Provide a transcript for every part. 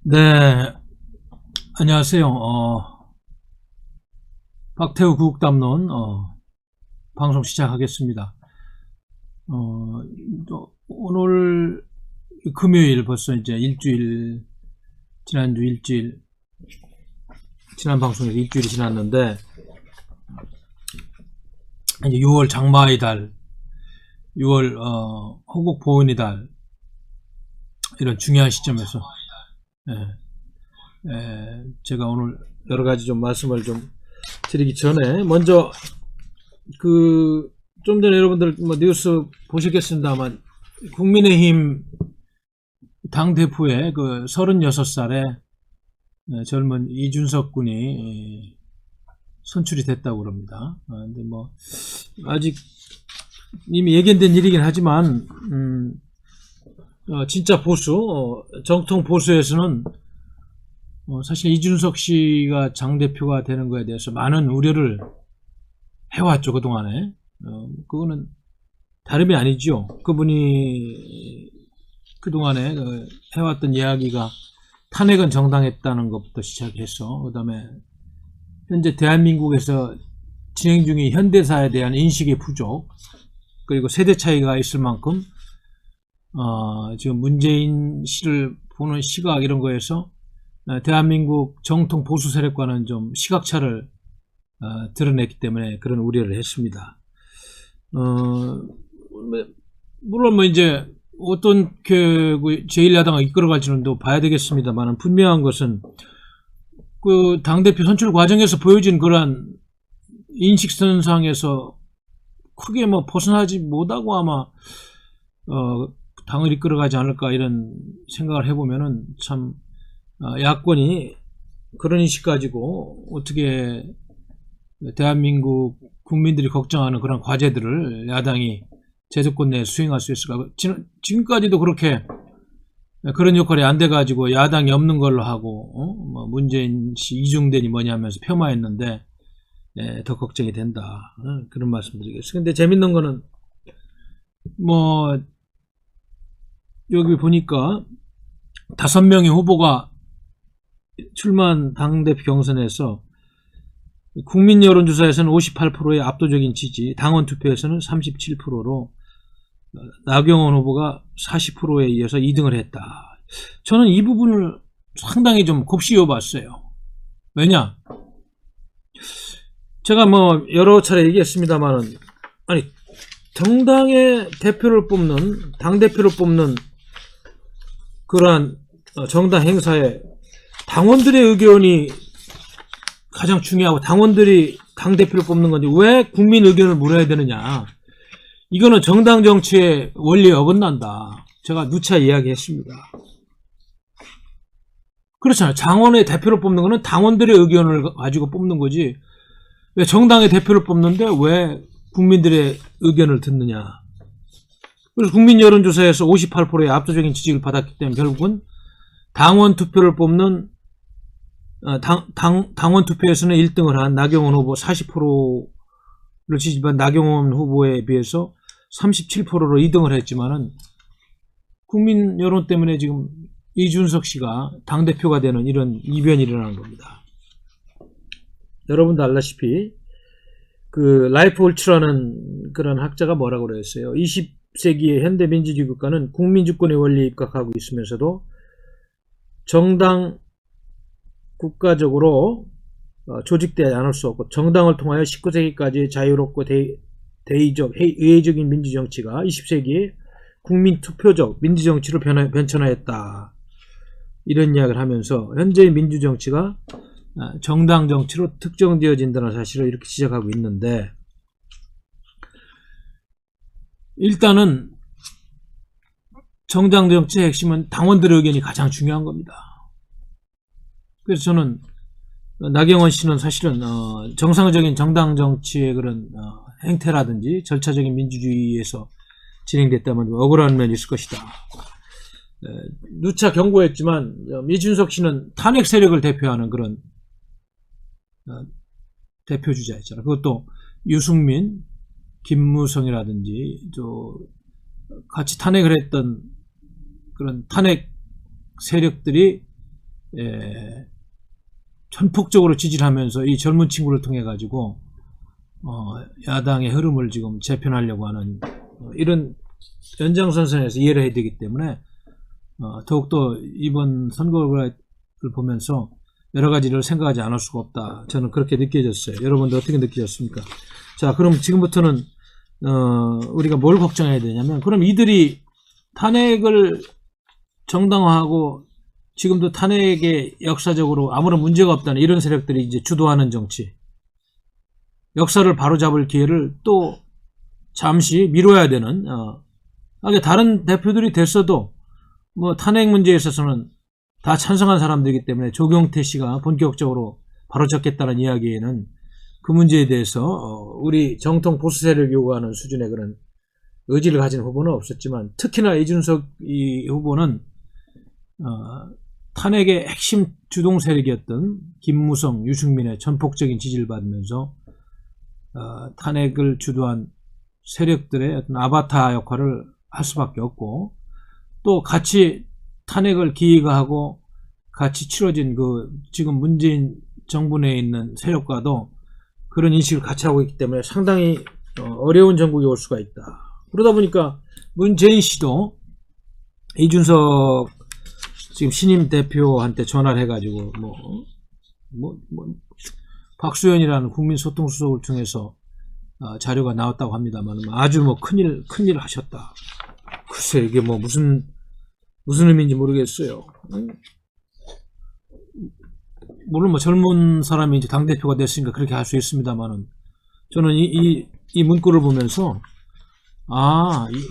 네, 안녕하세요. 박태우 구국담론 방송 시작하겠습니다. 오늘 금요일 벌써 이제 일주일, 지난주 일주일, 지난 방송에서 일주일이 지났는데 이제 6월 장마의 달, 6월 호국 보은의 달 이런 중요한 시점에서 제가 오늘 여러 가지 좀 말씀을 좀 드리기 전에 먼저 좀 전에 여러분들 뉴스 보시겠습니다만 국민의힘 당대표의 36살의 젊은 이준석 군이 선출이 됐다고 그럽니다. 근데 아직 이미 예견된 일이긴 하지만 진짜 보수, 정통 보수에서는 사실 이준석 씨가 당대표가 되는 거에 대해서 많은 우려를 해왔죠, 그동안에. 그거는 다름이 아니죠. 그분이 그동안에 해왔던 이야기가 탄핵은 정당했다는 것부터 시작해서, 그 다음에 현재 대한민국에서 진행 중인 현대사에 대한 인식의 부족, 그리고 세대 차이가 있을 만큼 지금 문재인 씨를 보는 시각 이런 거에서 대한민국 정통 보수 세력과는 좀 시각차를 드러냈기 때문에 그런 우려를 했습니다. 물론 이제 어떤 제1야당을 이끌어갈지는 또 봐야 되겠습니다만 분명한 것은 그 당대표 선출 과정에서 보여진 그러한 인식선상에서 크게 벗어나지 못하고 아마 당을 이끌어가지 않을까 이런 생각을 해보면은 참 야권이 그런 인식 가지고 어떻게 대한민국 국민들이 걱정하는 그런 과제들을 야당이 제도권 내에 수행할 수 있을까. 지금까지도 그렇게 그런 역할이 안 돼가지고 야당이 없는 걸로 하고 문재인 씨 이중대니 뭐냐 하면서 폄하했는데 더 걱정이 된다. 그런 말씀 드리겠습니다. 근데 재밌는 거는 여기 보니까 5명의 후보가 출마한 당대표 경선에서 국민 여론조사에서는 58%의 압도적인 지지, 당원 투표에서는 37%로 나경원 후보가 40%에 이어서 2등을 했다. 저는 이 부분을 상당히 좀 곱씹어 봤어요. 왜냐? 제가 여러 차례 얘기했습니다만은, 아니, 정당의 대표를 뽑는, 당대표를 뽑는 그러한 정당 행사에 당원들의 의견이 가장 중요하고 당원들이 당대표를 뽑는 건데 왜 국민 의견을 물어야 되느냐. 이거는 정당 정치의 원리에 어긋난다. 제가 누차 이야기했습니다. 그렇잖아요. 당원의 대표를 뽑는 거는 당원들의 의견을 가지고 뽑는 거지. 왜 정당의 대표를 뽑는데 왜 국민들의 의견을 듣느냐. 그래서 국민 여론조사에서 58%의 압도적인 지지를 받았기 때문에 결국은 당원 투표를 뽑는 당원 투표에서는 1등을 한 나경원 후보 40%를 지지받은 나경원 후보에 비해서 37%로 2등을 했지만은 국민 여론 때문에 지금 이준석 씨가 당대표가 되는 이런 이변이 일어난 겁니다. 여러분도 알다시피 라이프 올츠라는 그런 학자가 뭐라고 그랬어요. 20세기의 현대 민주주의 국가는 국민주권의 원리에 입각하고 있으면서도 정당 국가적으로 조직되지 않을 수 없고 정당을 통하여 19세기까지 자유롭고 의회적인 민주정치가 20세기에 국민투표적 민주정치로 변천하였다. 이런 이야기를 하면서 현재의 민주정치가 정당 정치로 특정되어진다는 사실을 이렇게 지적하고 있는데, 일단은 정당 정치의 핵심은 당원들의 의견이 가장 중요한 겁니다. 그래서 저는 나경원 씨는 사실은 정상적인 정당 정치의 그런 행태라든지 절차적인 민주주의에서 진행됐다면 억울한 면이 있을 것이다. 누차 경고했지만 이준석 씨는 탄핵 세력을 대표하는 그런 대표주자였잖아요. 그것도 유승민, 김무성이라든지 같이 탄핵을 했던 그런 탄핵 세력들이 전폭적으로 지지를 하면서 이 젊은 친구를 통해 가지고 야당의 흐름을 지금 재편하려고 하는 이런 연장선상에서 이해를 해야 되기 때문에 더욱더 이번 선거를 보면서 여러 가지를 생각하지 않을 수가 없다. 저는 그렇게 느껴졌어요. 여러분들 어떻게 느끼셨습니까? 자, 그럼 지금부터는 우리가 뭘 걱정해야 되냐면, 그럼 이들이 탄핵을 정당화하고 지금도 탄핵에 역사적으로 아무런 문제가 없다는 이런 세력들이 이제 주도하는 정치, 역사를 바로잡을 기회를 또 잠시 미뤄야 되는, 다른 대표들이 됐어도 뭐 탄핵 문제에 있어서는 다 찬성한 사람들이기 때문에 조경태 씨가 본격적으로 바로잡겠다는 이야기에는 그 문제에 대해서 우리 정통 보수 세력이 요구하는 수준의 그런 의지를 가진 후보는 없었지만, 특히나 이준석 이 후보는 탄핵의 핵심 주동 세력이었던 김무성, 유승민의 전폭적인 지지를 받으면서 탄핵을 주도한 세력들의 어떤 아바타 역할을 할 수밖에 없고, 또 같이 탄핵을 기획하고 같이 치러진 그 지금 문재인 정부 내에 있는 세력과도 그런 인식을 같이 하고 있기 때문에 상당히 어려운 정국이 올 수가 있다. 그러다 보니까 문재인 씨도 이준석 지금 신임 대표한테 전화를 해가지고 박수현이라는 국민소통수석을 통해서 자료가 나왔다고 합니다만 아주 큰일 하셨다. 글쎄 이게 무슨 의미인지 모르겠어요. 물론 젊은 사람이 이제 당대표가 됐으니까 그렇게 할 수 있습니다만은, 저는 이 문구를 보면서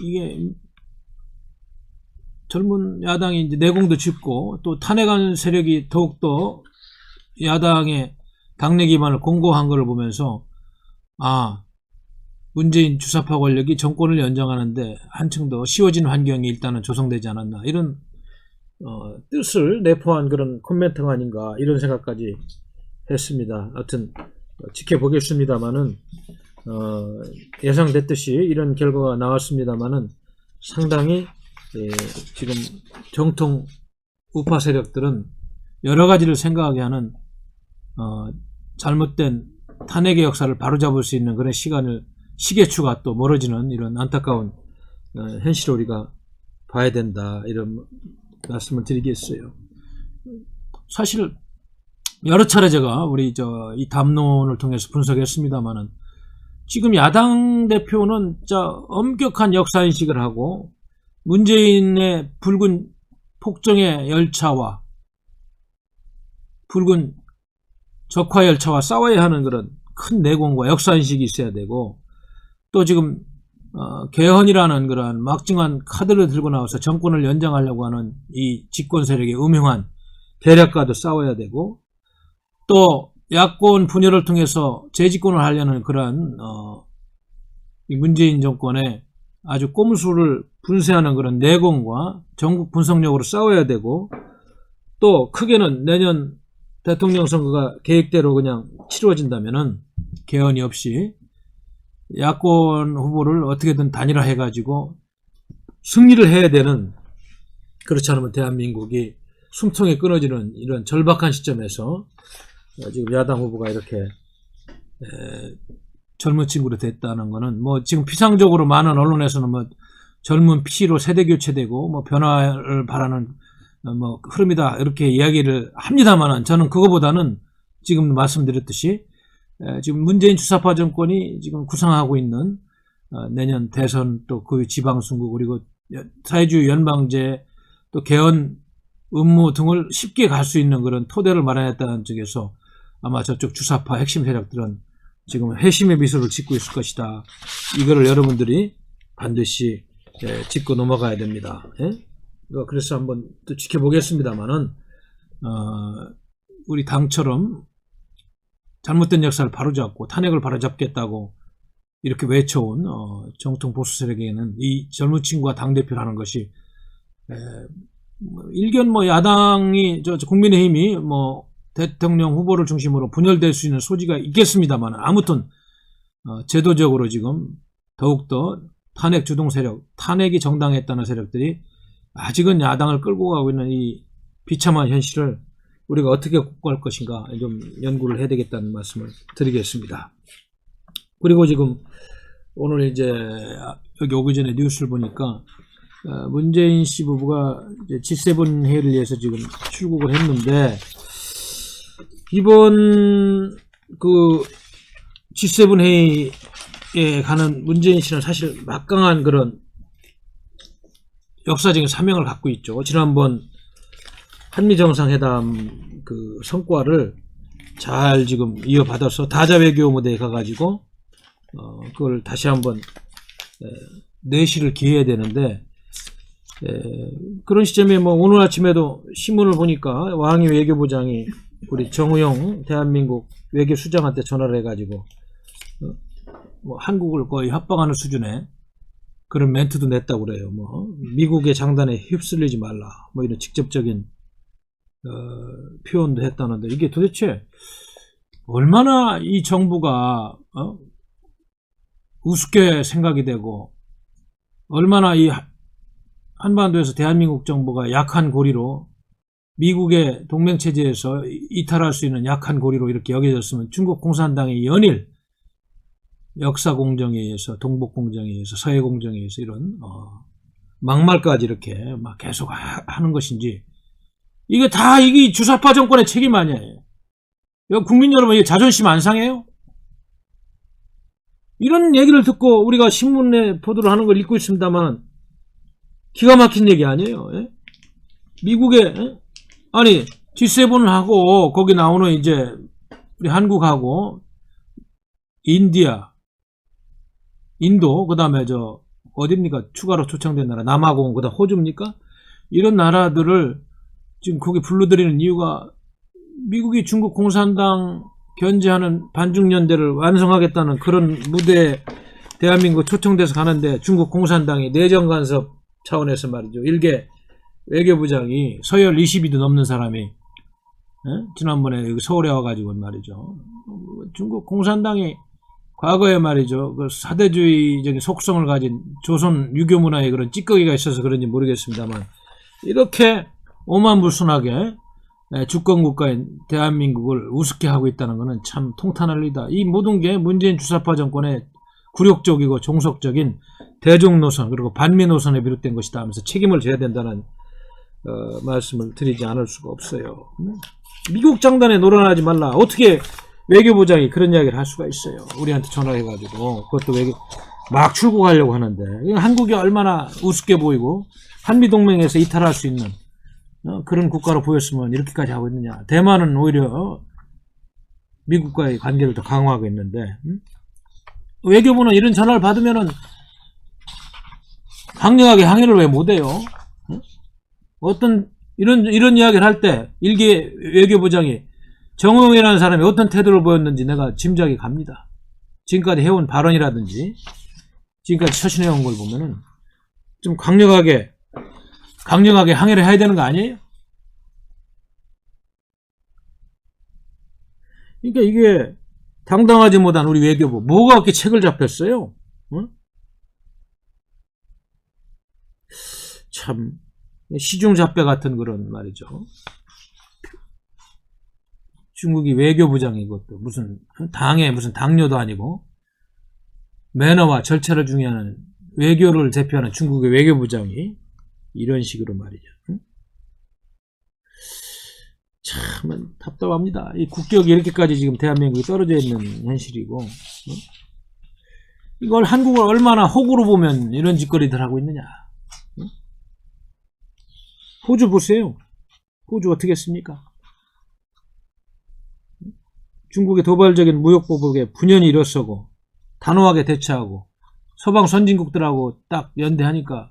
이게 젊은 야당이 이제 내공도 짙고 또 탄핵한 세력이 더욱더 야당의 당내 기반을 공고한 것을 보면서 문재인 주사파 권력이 정권을 연장하는데 한층 더 쉬워진 환경이 일단은 조성되지 않았나, 이런 뜻을 내포한 그런 코멘트가 아닌가, 이런 생각까지 했습니다. 하여튼 지켜보겠습니다만은 예상됐듯이 이런 결과가 나왔습니다만은 상당히 지금 정통 우파 세력들은 여러 가지를 생각하게 하는 잘못된 탄핵의 역사를 바로잡을 수 있는 그런 시계추가 또 멀어지는 이런 안타까운 현실을 우리가 봐야 된다, 이런 말씀을 드리겠어요. 사실 여러 차례 제가 우리 이 담론을 통해서 분석했습니다만은, 지금 야당 대표는 엄격한 역사인식을 하고 문재인의 붉은 폭정의 열차와 붉은 적화 열차와 싸워야 하는 그런 큰 내공과 역사인식이 있어야 되고, 또 지금 개헌이라는 그런 막중한 카드를 들고 나와서 정권을 연장하려고 하는 이 집권 세력의 음흉한 계략과도 싸워야 되고, 또 야권 분열을 통해서 재집권을 하려는 그런 문재인 정권의 아주 꼼수를 분쇄하는 그런 내공과 전국 분석력으로 싸워야 되고, 또 크게는 내년 대통령 선거가 계획대로 그냥 치루어진다면은 개헌이 없이 야권 후보를 어떻게든 단일화해가지고 승리를 해야 되는, 그렇지 않으면 대한민국이 숨통이 끊어지는 이런 절박한 시점에서 지금 야당 후보가 이렇게 젊은 친구로 됐다는 거는, 지금 피상적으로 많은 언론에서는 젊은 피로 세대 교체되고 변화를 바라는 흐름이다, 이렇게 이야기를 합니다만은, 저는 그거보다는 지금 말씀드렸듯이 지금 문재인 주사파 정권이 지금 구상하고 있는 내년 대선, 또 그 지방선거, 그리고 사회주의 연방제, 또 개헌 음모 등을 쉽게 갈 수 있는 그런 토대를 마련했다는 쪽에서 아마 저쪽 주사파 핵심 세력들은 지금 회심의 미소를 짓고 있을 것이다. 이거를 여러분들이 반드시 짚고 넘어가야 됩니다. 그래서 한번 또 지켜보겠습니다만은, 우리 당처럼 잘못된 역사를 바로잡고 탄핵을 바로잡겠다고 이렇게 외쳐온 정통 보수 세력에게는 이 젊은 친구가 당대표라는 것이 일견 야당이 국민의힘이 대통령 후보를 중심으로 분열될 수 있는 소지가 있겠습니다만, 아무튼 제도적으로 지금 더욱더 탄핵 주동 세력, 탄핵이 정당했다는 세력들이 아직은 야당을 끌고 가고 있는 이 비참한 현실을 우리가 어떻게 극복할 것인가 좀 연구를 해야 되겠다는 말씀을 드리겠습니다. 그리고 지금 오늘 이제 여기 오기 전에 뉴스를 보니까 문재인 씨 부부가 이제 G7 회의를 위해서 지금 출국을 했는데, 이번 그 G7 회의에 가는 문재인 씨는 사실 막강한 그런 역사적인 사명을 갖고 있죠. 지난번 한미 정상회담 그 성과를 잘 지금 이어받아서 다자 외교 무대에 가가지고 그걸 다시 한번 내실을 기해야 되는데, 그런 시점에 뭐 오늘 아침에도 신문을 보니까 왕이 외교부장이 우리 정우영 대한민국 외교수장한테 전화를 해가지고 뭐 한국을 거의 협박하는 수준의 그런 멘트도 냈다고 그래요. 뭐 미국의 장단에 휩쓸리지 말라, 뭐 이런 직접적인 표현도 했다는데, 이게 도대체 얼마나 이 정부가 우습게 생각이 되고, 얼마나 이 한반도에서 대한민국 정부가 약한 고리로, 미국의 동맹체제에서 이탈할 수 있는 약한 고리로 이렇게 여겨졌으면 중국 공산당이 연일 역사공정에 의해서, 동북공정에 의해서, 서해공정에 의해서 이런 막말까지 이렇게 막 계속 하는 것인지, 이게 다 이게 주사파 정권의 책임 아니에요. 국민 여러분, 이게 자존심 안 상해요? 이런 얘기를 듣고 우리가 신문에 보도를 하는 걸 읽고 있습니다만, 기가 막힌 얘기 아니에요. 예? 미국에 아니 G7을 하고 거기 나오는 이제 우리 한국하고 인도, 그 다음에 저 어딥니까? 추가로 초청된 나라 남아공, 그 다음 호주입니까? 이런 나라들을 지금 거기 불러들이는 이유가, 미국이 중국 공산당 견제하는 반중연대를 완성하겠다는 그런 무대에 대한민국 초청돼서 가는데, 중국 공산당이 내정 간섭 차원에서 말이죠, 일개 외교부장이 서열 20위도 넘는 사람이 지난번에 여기 서울에 와가지고 말이죠, 중국 공산당이 과거에 말이죠, 그 사대주의적인 속성을 가진 조선 유교 문화에 그런 찌꺼기가 있어서 그런지 모르겠습니다만, 이렇게 오만불순하게 주권국가인 대한민국을 우습게 하고 있다는 것은 참 통탄할 일이다. 이 모든 게 문재인 주사파 정권의 굴욕적이고 종속적인 대중 노선, 그리고 반미 노선에 비롯된 것이다 하면서 책임을 져야 된다는 말씀을 드리지 않을 수가 없어요. 미국 장단에 놀아나지 말라. 어떻게 외교부장이 그런 이야기를 할 수가 있어요? 우리한테 전화해가지고. 그것도 막 출국하려고 하는데, 한국이 얼마나 우습게 보이고 한미동맹에서 이탈할 수 있는 그런 국가로 보였으면 이렇게까지 하고 있느냐. 대만은 오히려 미국과의 관계를 더 강화하고 있는데, 외교부는 이런 전화를 받으면은 강력하게 항의를 왜 못해요? 어떤 이런 이야기를 할 때 일개 외교부장이, 정우영이라는 사람이 어떤 태도를 보였는지 내가 짐작이 갑니다. 지금까지 해온 발언이라든지 지금까지 처신해온 걸 보면은 좀 강력하게 항의를 해야 되는 거 아니에요? 그러니까 이게 당당하지 못한 우리 외교부, 뭐가 그렇게 책을 잡혔어요? 참 시중잡배 같은 그런 말이죠. 중국이 외교부장이, 이것도 무슨 당의 무슨 당뇨도 아니고 매너와 절차를 중요하는 외교를 대표하는 중국의 외교부장이 이런 식으로 말이죠. 참 답답합니다. 이 국격이 이렇게까지 지금 대한민국이 떨어져 있는 현실이고, 이걸 한국을 얼마나 호구로 보면 이런 짓거리들 하고 있느냐. 호주 보세요. 호주 어떻게 했습니까? 중국의 도발적인 무역보복에 분연히 일어서고 단호하게 대처하고 서방 선진국들하고 딱 연대하니까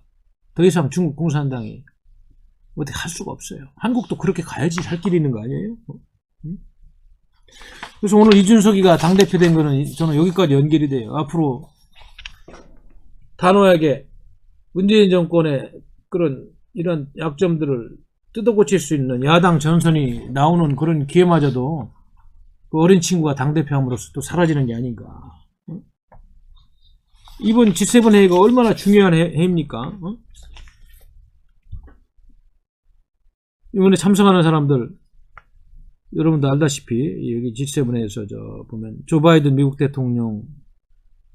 더 이상 중국 공산당이 어떻게 할 수가 없어요. 한국도 그렇게 가야지 살 길이 있는 거 아니에요? 그래서 오늘 이준석이가 당대표 된 거는 저는 여기까지 연결이 돼요. 앞으로 단호하게 문재인 정권의 그런 이런 약점들을 뜯어고칠 수 있는 야당 전선이 나오는 그런 기회마저도 그 어린 친구가 당대표함으로써 또 사라지는 게 아닌가. 이번 G7 회의가 얼마나 중요한 회의입니까? 이번에 참석하는 사람들 여러분도 알다시피 여기 G7에서 보면 조 바이든 미국 대통령,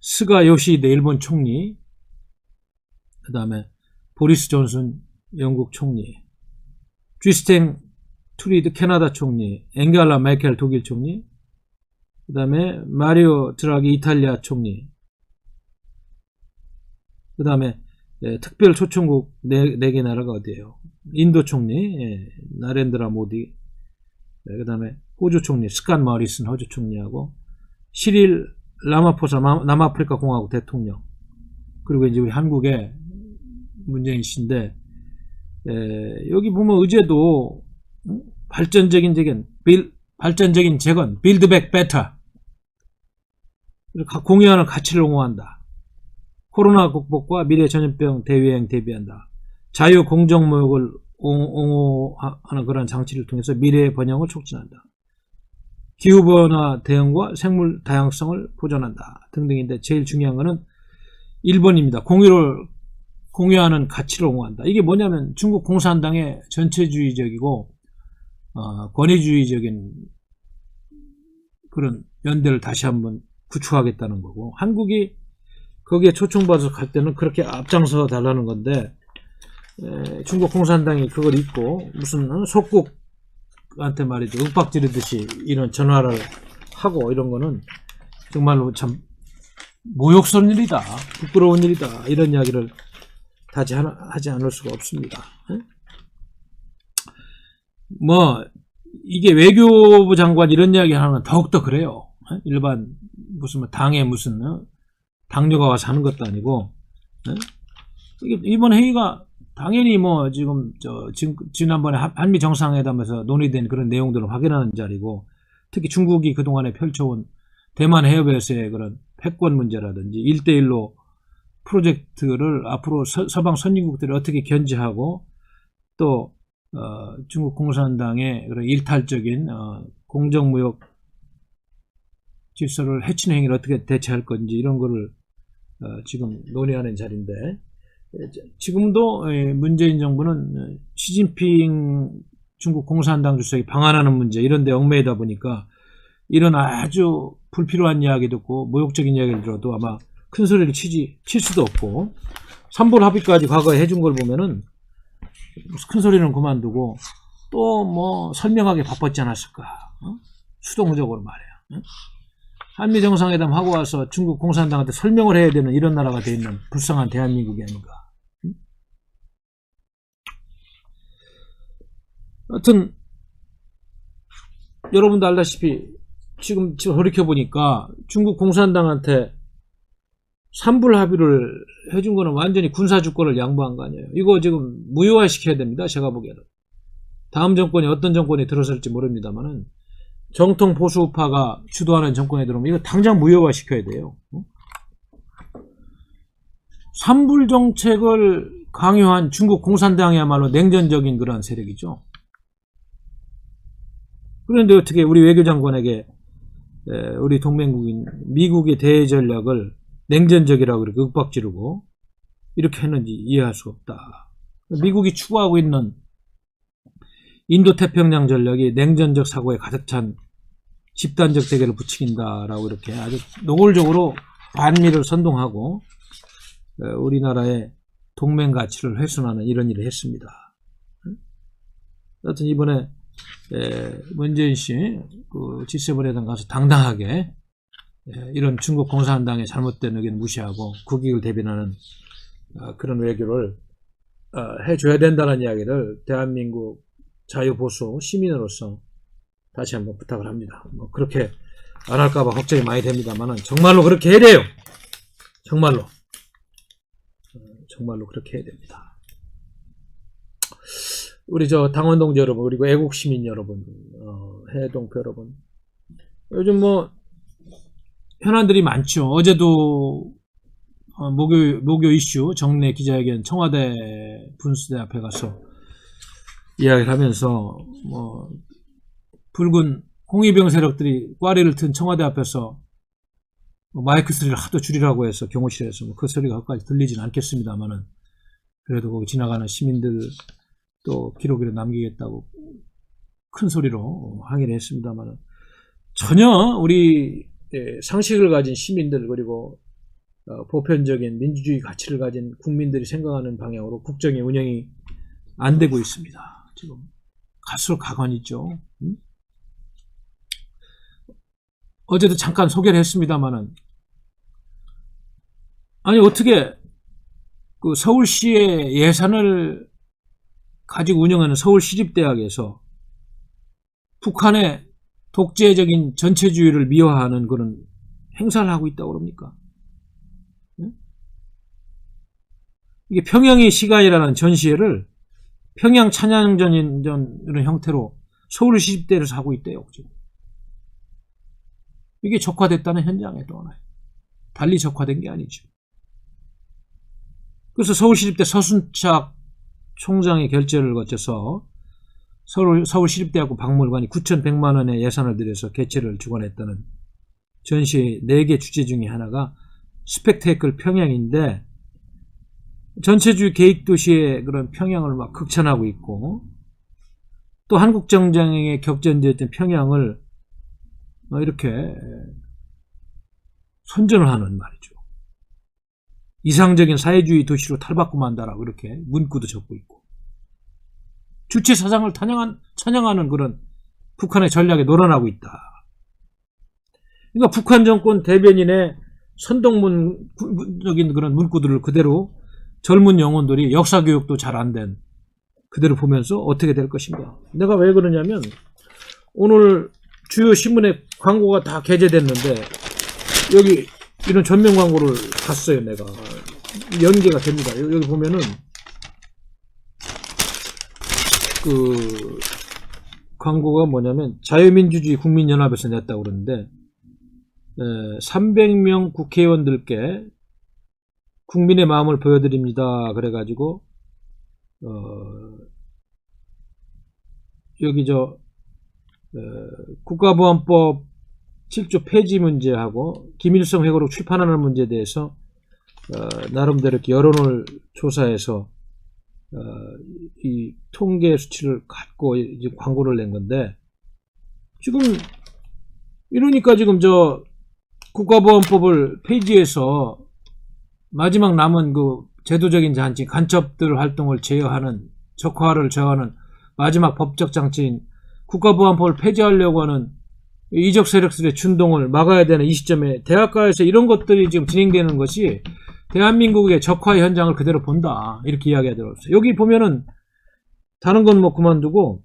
스가 요시히데 일본 총리, 그 다음에 보리스 존슨 영국 총리, 쥐스탱 트루이드 캐나다 총리, 앵겔라 메켈 독일 총리, 그 다음에 마리오 드라기 이탈리아 총리, 그 다음에 특별 초청국 4개 나라가 어디예요? 인도 총리, 나렌드라 모디, 그 다음에 호주 총리 스칸 마리슨 호주 총리하고 시릴 라마포사 남아프리카 공화국 대통령, 그리고 이제 우리 한국의 문재인 씨인데, 여기 보면 의제도 발전적인 재건, 빌드백 베터, 공유하는 가치를 옹호한다. 코로나 극복과 미래 전염병 대유행 대비한다. 자유 공정무역을 옹호하는 그런 장치를 통해서 미래의 번영을 촉진한다. 기후변화 대응과 생물 다양성을 보존한다. 등등인데 제일 중요한 거는 1번입니다. 공유하는 가치를 옹호한다. 이게 뭐냐면 중국 공산당의 전체주의적이고 권위주의적인 그런 연대를 다시 한번 구축하겠다는 거고, 한국이 거기에 초청받아서 갈 때는 그렇게 앞장서 달라는 건데, 중국 공산당이 그걸 잊고 무슨 속국한테 말이죠, 윽박지르듯이 이런 전화를 하고 이런 거는 정말로 참 모욕스러운 일이다, 부끄러운 일이다, 이런 이야기를 하지 않을 수가 없습니다. 뭐 이게 외교부 장관 이런 이야기 하면 더욱더 그래요. 일반 무슨 당에 무슨 당뇨가 와서 하는 것도 아니고, 이번 회의가 당연히 뭐 지금 지난번에 한미 정상회담에서 논의된 그런 내용들을 확인하는 자리고, 특히 중국이 그동안에 펼쳐온 대만 해협에서의 그런 패권 문제라든지 1대1로 프로젝트를 앞으로 서방 선진국들이 어떻게 견제하고, 또 중국 공산당의 그런 일탈적인 공정무역 질서를 해치는 행위를 어떻게 대처할 건지, 이런 거를 지금 논의하는 자리인데, 지금도 문재인 정부는 시진핑 중국 공산당 주석이 방한하는 문제 이런 데 얽매이다 보니까 이런 아주 불필요한 이야기 듣고 모욕적인 이야기를 들어도 아마 큰 소리를 칠 수도 없고, 3볼 합의까지 과거에 해준 걸 보면은 큰 소리는 그만두고 또 뭐 설명하기 바빴지 않았을까, 수동적으로 말이야. 한미 정상회담 하고 와서 중국 공산당한테 설명을 해야 되는 이런 나라가 돼 있는 불쌍한 대한민국이 아닌가. 하여튼 여러분도 알다시피 지금 돌이켜보니까 중국 공산당한테 3불 합의를 해준 거는 완전히 군사주권을 양보한 거 아니에요. 이거 지금 무효화 시켜야 됩니다. 제가 보기에는. 다음 정권이 어떤 정권이 들어설지 모릅니다만은 정통 보수파가 주도하는 정권에 들어오면 이거 당장 무효화 시켜야 돼요. 3불 정책을 강요한 중국 공산당이야말로 냉전적인 그러한 세력이죠. 그런데 어떻게 우리 외교장관에게 우리 동맹국인 미국의 대외 전략을 냉전적이라고 이렇게 윽박지르고 이렇게 했는지 이해할 수 없다. 미국이 추구하고 있는 인도태평양 전략이 냉전적 사고에 가득 찬 집단적 대결을 부추긴다라고 이렇게 아주 노골적으로 반미를 선동하고 우리나라의 동맹 가치를 훼손하는 이런 일을 했습니다. 하여튼 이번에 문재인 씨 그 G7회담 가서 당당하게 이런 중국 공산당의 잘못된 의견 무시하고 국익을 대변하는 그런 외교를 해줘야 된다는 이야기를 대한민국 자유보수 시민으로서 다시 한번 부탁을 합니다. 뭐 그렇게 안 할까봐 걱정이 많이 됩니다만은 정말로 그렇게 해야 돼요. 정말로 그렇게 해야 됩니다. 우리 당원 동지 여러분, 그리고 애국 시민 여러분, 해동표 여러분, 요즘 뭐 현안들이 많죠. 어제도 목요 이슈 정례 기자회견 청와대 분수대 앞에 가서 이야기를 하면서 뭐 붉은 홍위병 세력들이 꽈리를 튼 청와대 앞에서 마이크 소리를 하도 줄이라고 해서 경호실에서 그 소리가 거기까지 들리진 않겠습니다만은, 그래도 거기 지나가는 시민들 또 기록으로 남기겠다고 큰 소리로 항의를 했습니다만 전혀 우리 상식을 가진 시민들 그리고 보편적인 민주주의 가치를 가진 국민들이 생각하는 방향으로 국정의 운영이 안 되고 있습니다. 지금 갈수록 가관이죠. 어제도 잠깐 소개를 했습니다만은 아니 어떻게 그 서울시의 예산을 가지고 운영하는 서울시립대학에서 북한의 독재적인 전체주의를 미화하는 그런 행사를 하고 있다고 그럽니까? 이게 평양의 시간이라는 전시회를 평양 찬양전 이런 형태로 서울시립대에서 하고 있대요. 지금. 이게 적화됐다는 현장에 또 하나요. 달리 적화된 게 아니죠. 그래서 서울시립대 서순착 총장의 결재를 거쳐서 서울시립대학교 박물관이 9,100만 원의 예산을 들여서 개최를 주관했다는 전시회 4개 주제 중에 하나가 스펙테이클 평양인데 전체주의 계획도시의 그런 평양을 막 극찬하고 있고 또 한국정장에 격전되었던 평양을 이렇게 선전을 하는 말이죠. 이상적인 사회주의 도시로 탈바꿈한다라고 이렇게 문구도 적고 있고 주체 사상을 찬양하는 그런 북한의 전략에 놀아나고 있다. 그러니까 북한 정권 대변인의 선동문적인 그런 문구들을 그대로 젊은 영혼들이 역사교육도 잘 안 된 그대로 보면서 어떻게 될 것인가. 내가 왜 그러냐면 오늘 주요 신문에 광고가 다 게재됐는데 여기 이런 전면 광고를 봤어요. 내가 연계가 됩니다. 여기 보면은 그 광고가 뭐냐면 자유민주주의 국민연합에서 냈다고 그러는데 300명 국회의원들께 국민의 마음을 보여드립니다. 그래가지고 여기 국가보안법 7조 폐지 문제하고 김일성 회고록 출판하는 문제에 대해서 나름대로 이렇게 여론을 조사해서 이 통계 수치를 갖고 이제 광고를 낸 건데 지금 이러니까 지금 국가보안법을 폐지해서 마지막 남은 그 제도적인 장치 간첩들 활동을 제어하는 적화를 저하는 마지막 법적 장치인 국가보안법을 폐지하려고 하는 이적 세력들의 준동을 막아야 되는 이 시점에 대학가에서 이런 것들이 지금 진행되는 것이 대한민국의 적화의 현장을 그대로 본다. 이렇게 이야기하더라고요. 여기 보면은 다른 건 뭐 그만두고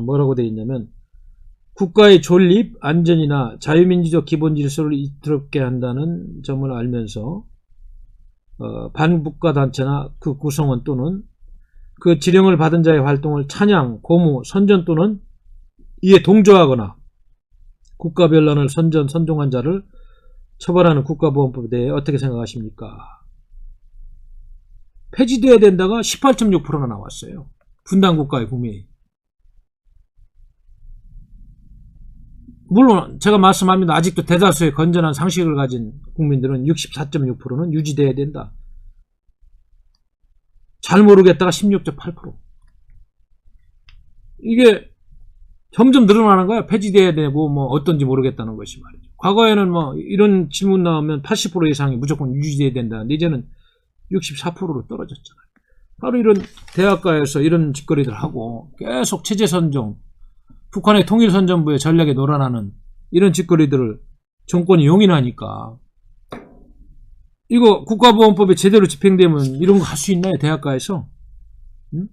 뭐라고 되어 있냐면 국가의 존립, 안전이나 자유민주적 기본 질서를 이롭게 한다는 점을 알면서 반국가 단체나 그 구성원 또는 그 지령을 받은 자의 활동을 찬양, 고무, 선전 또는 이에 동조하거나 국가변란을 선동한 자를 처벌하는 국가보안법에 대해 어떻게 생각하십니까? 폐지돼야 된다가 18.6%나 나왔어요. 분단국가의 국민이. 물론 제가 말씀합니다. 아직도 대다수의 건전한 상식을 가진 국민들은 64.6%는 유지돼야 된다. 잘 모르겠다가 16.8%. 이게 점점 늘어나는 거야. 폐지돼야 되고 뭐 어떤지 모르겠다는 것이 말이죠. 과거에는 뭐 이런 질문 나오면 80% 이상이 무조건 유지돼야 된다는데 이제는 64%로 떨어졌잖아요. 바로 이런 대학가에서 이런 짓거리들 하고 계속 체제선정, 북한의 통일선전부의 전략에 놀아나는 이런 짓거리들을 정권이 용인하니까 이거 국가보안법이 제대로 집행되면 이런 거 할 수 있나요? 대학가에서? 응?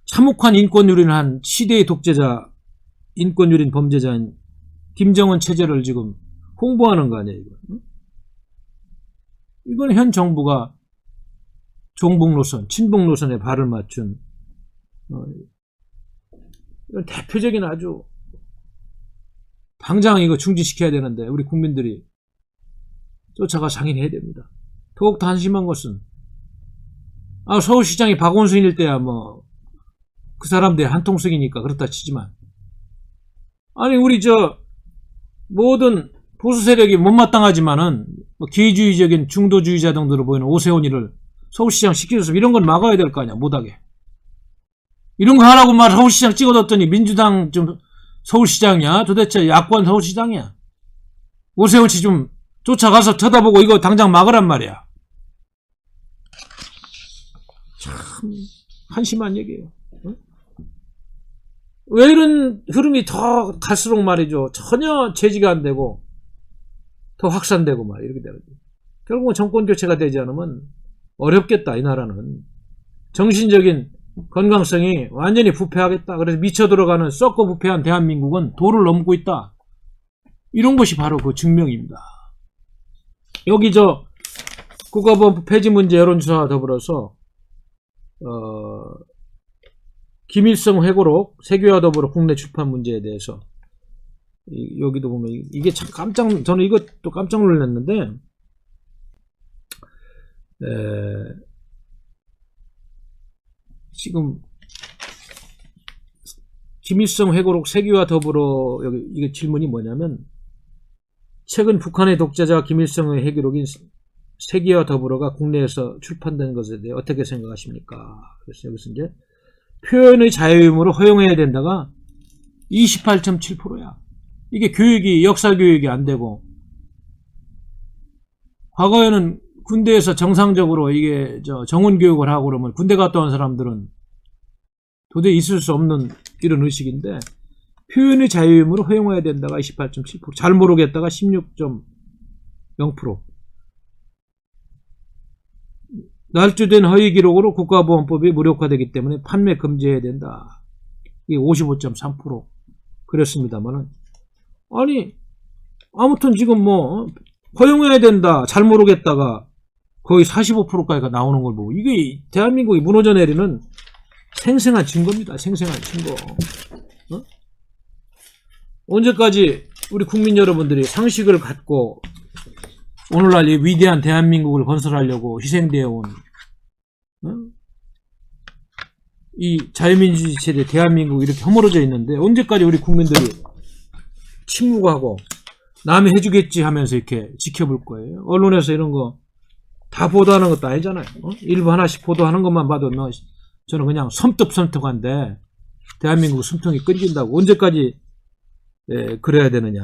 참혹한 인권유린을 한 시대의 독재자, 인권유린 범죄자인 김정은 체제를 지금 홍보하는 거 아니에요? 이거? 이건 현 정부가 종북 노선, 친북 노선에 발을 맞춘 이건 대표적인 아주 당장 이거 중지시켜야 되는데 우리 국민들이 쫓아가 상인해야 됩니다. 더욱더 한심한 것은 서울시장이 박원순일 때야 뭐 그 사람들이 한통속이니까 그렇다 치지만 아니 우리 모든 보수 세력이 못마땅하지만은 뭐 기회주의적인 중도주의자 등으로 보이는 오세훈이를 서울시장 시켜줘서 이런 건 막아야 될 거 아니야. 못하게. 이런 거 하라고 말 서울시장 찍어뒀더니 민주당 좀 서울시장이야? 도대체 야권 서울시장이야? 오세훈 씨 좀 쫓아가서 쳐다보고 이거 당장 막으란 말이야. 참 한심한 얘기예요. 응? 왜 이런 흐름이 더 갈수록 말이죠. 전혀 제지가 안 되고 더 확산되고 말 이렇게 되거든요. 결국은 정권 교체가 되지 않으면 어렵겠다. 이 나라는 정신적인 건강성이 완전히 부패하겠다. 그래서 미쳐 들어가는 썩고 부패한 대한민국은 도를 넘고 있다. 이런 것이 바로 그 증명입니다. 여기 국가보안법 폐지 문제 여론조사와 더불어서 김일성 회고록 세계와 더불어 국내 출판 문제에 대해서 여기도 보면 이게 참 저는 이것도 깜짝 놀랐는데 지금 김일성 회고록 세계와 더불어 여기 이게 질문이 뭐냐면 최근 북한의 독재자 김일성의 회고록인 세계와 더불어가 국내에서 출판된 것에 대해 어떻게 생각하십니까? 그래서 여기서 이제 표현의 자유임으로 허용해야 된다가 28.7%야. 이게 역사 교육이 안 되고 과거에는 군대에서 정상적으로 이게 정원 교육을 하고 그러면 군대 갔다 온 사람들은 도저히 있을 수 없는 이런 의식인데 표현의 자유임으로 허용해야 된다가 28.7%, 잘 모르겠다가 16.0%. 날조된 허위 기록으로 국가보안법이 무력화되기 때문에 판매 금지해야 된다. 이게 55.3% 그랬습니다만은 아니 아무튼 지금 허용해야 된다. 잘 모르겠다가 거의 45%까지가 나오는 걸 보고 이게 대한민국이 무너져 내리는 생생한 증거입니다. 생생한 증거. 언제까지 우리 국민 여러분들이 상식을 갖고 오늘날 이 위대한 대한민국을 건설하려고 희생되어 온 이 자유민주주의 체제 대한민국이 이렇게 허물어져 있는데 언제까지 우리 국민들이 침묵하고 남이 해주겠지 하면서 이렇게 지켜볼 거예요. 언론에서 이런 거 다 보도하는 것도 아니잖아요. 일부 하나씩 보도하는 것만 봐도 저는 그냥 섬뜩한데 대한민국 숨통이 끊긴다고 언제까지 그래야 되느냐.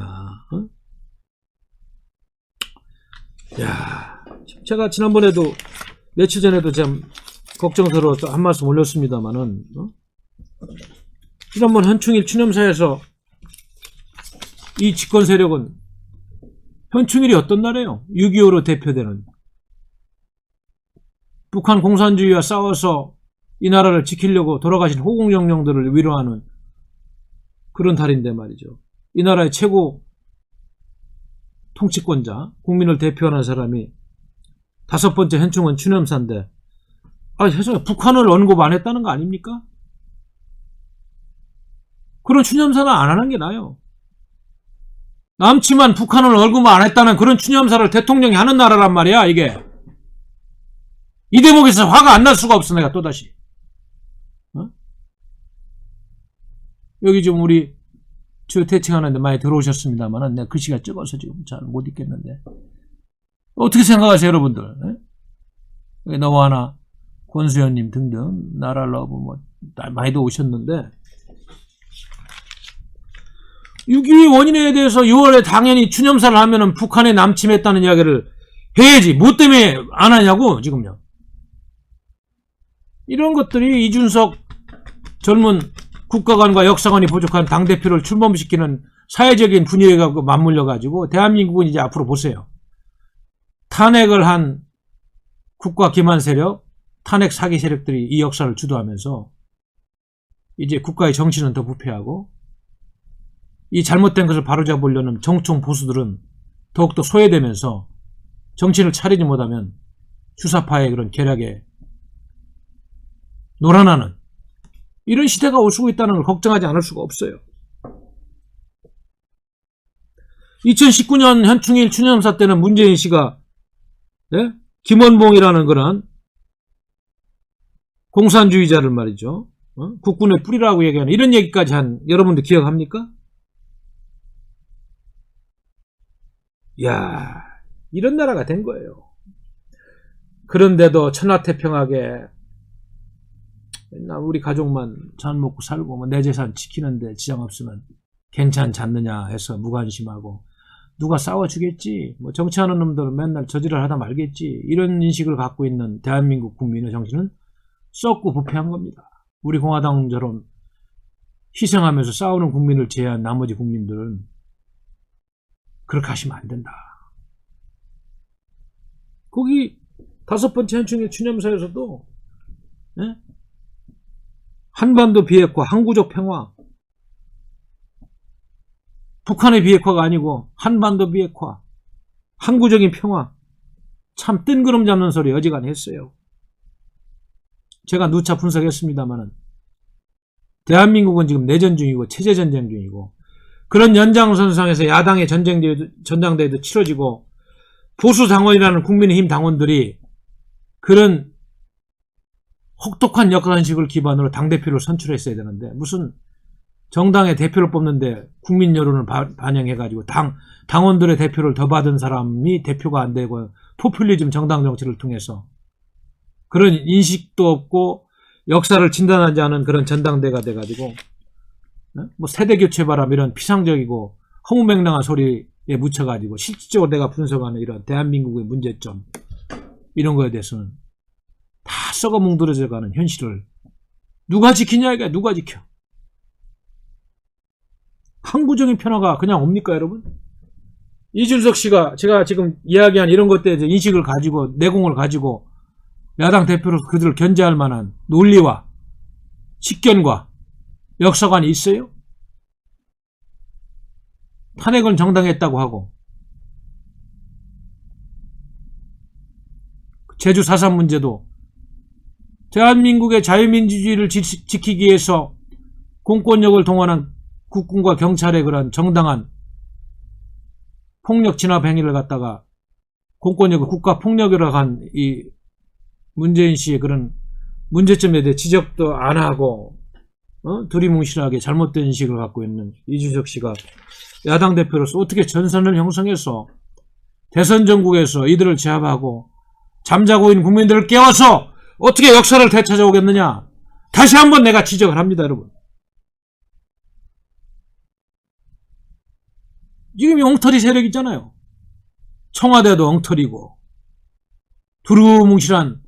야, 제가 지난번에도 며칠 전에도 참 걱정스러워 한 말씀 올렸습니다만은 지난번 현충일 추념사에서 이 집권 세력은 현충일이 어떤 날이에요? 6.25로 대표되는 북한 공산주의와 싸워서 이 나라를 지키려고 돌아가신 호국영령들을 위로하는 그런 달인데 말이죠. 이 나라의 최고 통치권자, 국민을 대표하는 사람이 5번째 현충은 추념사인데 세상에 북한을 언급 안 했다는 거 아닙니까? 그런 추념사는 안 하는 게 나아요. 남치만 북한을 언급 안 했다는 그런 추념사를 대통령이 하는 나라란 말이야. 이게 이 대목에서 화가 안 날 수가 없어. 내가 또다시 여기 좀 우리 대칭하는데 많이 들어오셨습니다만 내가 글씨가 적어서 지금 잘 못 읽겠는데 어떻게 생각하세요 여러분들? 너와나 권수현님 등등 나라러브 많이도 오셨는데 6.25 원인에 대해서 6월에 당연히 추념사를 하면은 북한에 남침했다는 이야기를 해야지. 뭐 때문에 안 하냐고 지금요. 이런 것들이 이준석 젊은 국가관과 역사관이 부족한 당대표를 출범시키는 사회적인 분위기가 맞물려가지고 대한민국은 이제 앞으로 보세요. 탄핵을 한 국가 기만 세력, 탄핵 사기 세력들이 이 역사를 주도하면서 이제 국가의 정치는 더 부패하고 이 잘못된 것을 바로잡으려는 정총 보수들은 더욱더 소외되면서 정신을 차리지 못하면 주사파의 그런 계략에 놀아나는 이런 시대가 올 수 있다는 걸 걱정하지 않을 수가 없어요. 2019년 현충일 추념사 때는 문재인 씨가 김원봉이라는 그런 공산주의자를 말이죠. 국군의 뿌리라고 얘기하는 이런 얘기까지 한 여러분들 기억합니까? 이야, 이런 나라가 된 거예요. 그런데도 천하태평하게 맨날 우리 가족만 잘 먹고 살고 뭐 내 재산 지키는데 지장 없으면 괜찮지 않느냐 해서 무관심하고 누가 싸워주겠지 뭐 정치하는 놈들은 맨날 저지랄 하다 말겠지 이런 인식을 갖고 있는 대한민국 국민의 정신은 썩고 부패한 겁니다. 우리 공화당처럼 희생하면서 싸우는 국민을 제외한 나머지 국민들은 그렇게 하시면 안 된다. 거기 5번째 현충일 추념사에서도 예? 한반도 비핵화, 항구적 평화, 북한의 비핵화가 아니고 한반도 비핵화, 항구적인 평화, 참 뜬구름 잡는 소리 어지간히 했어요. 제가 누차 분석했습니다만은 대한민국은 지금 내전 중이고 체제전쟁 중이고 그런 연장선상에서 야당의 전당대회도 치러지고 보수당원이라는 국민의힘 당원들이 그런 혹독한 역관식을 기반으로 당대표를 선출했어야 되는데 무슨 정당의 대표를 뽑는데 국민 여론을 반영해가지고 당원들의 대표를 더 받은 사람이 대표가 안 되고 포퓰리즘 정당 정치를 통해서 그런 인식도 없고 역사를 진단하지 않은 그런 전당대가 돼가지고 뭐 세대교체 바람 이런 피상적이고 허무맹랑한 소리에 묻혀가지고 실질적으로 내가 분석하는 이런 대한민국의 문제점 이런 거에 대해서는 다 썩어 뭉들어져가는 현실을 누가 지키냐 이게 누가 지켜? 항구적인 변화가 그냥 옵니까 여러분? 이준석 씨가 제가 지금 이야기한 이런 것들에 대해서 인식을 가지고 내공을 가지고 야당 대표로서 그들을 견제할 만한 논리와 식견과 역사관이 있어요? 탄핵은 정당했다고 하고 제주 4.3 문제도 대한민국의 자유민주주의를 지키기 위해서 공권력을 동원한 국군과 경찰의 그런 정당한 폭력 진압 행위를 갖다가 공권력을 국가폭력이라고 한 이 문재인 씨의 그런 문제점에 대해 지적도 안 하고 두리뭉실하게 잘못된 인식을 갖고 있는 이준석 씨가 야당 대표로서 어떻게 전선을 형성해서 대선 전국에서 이들을 제압하고 잠자고 있는 국민들을 깨워서 어떻게 역사를 되찾아오겠느냐 다시 한번 내가 지적을 합니다 여러분. 지금 엉터리 세력 있잖아요. 청와대도 엉터리고 두루뭉실한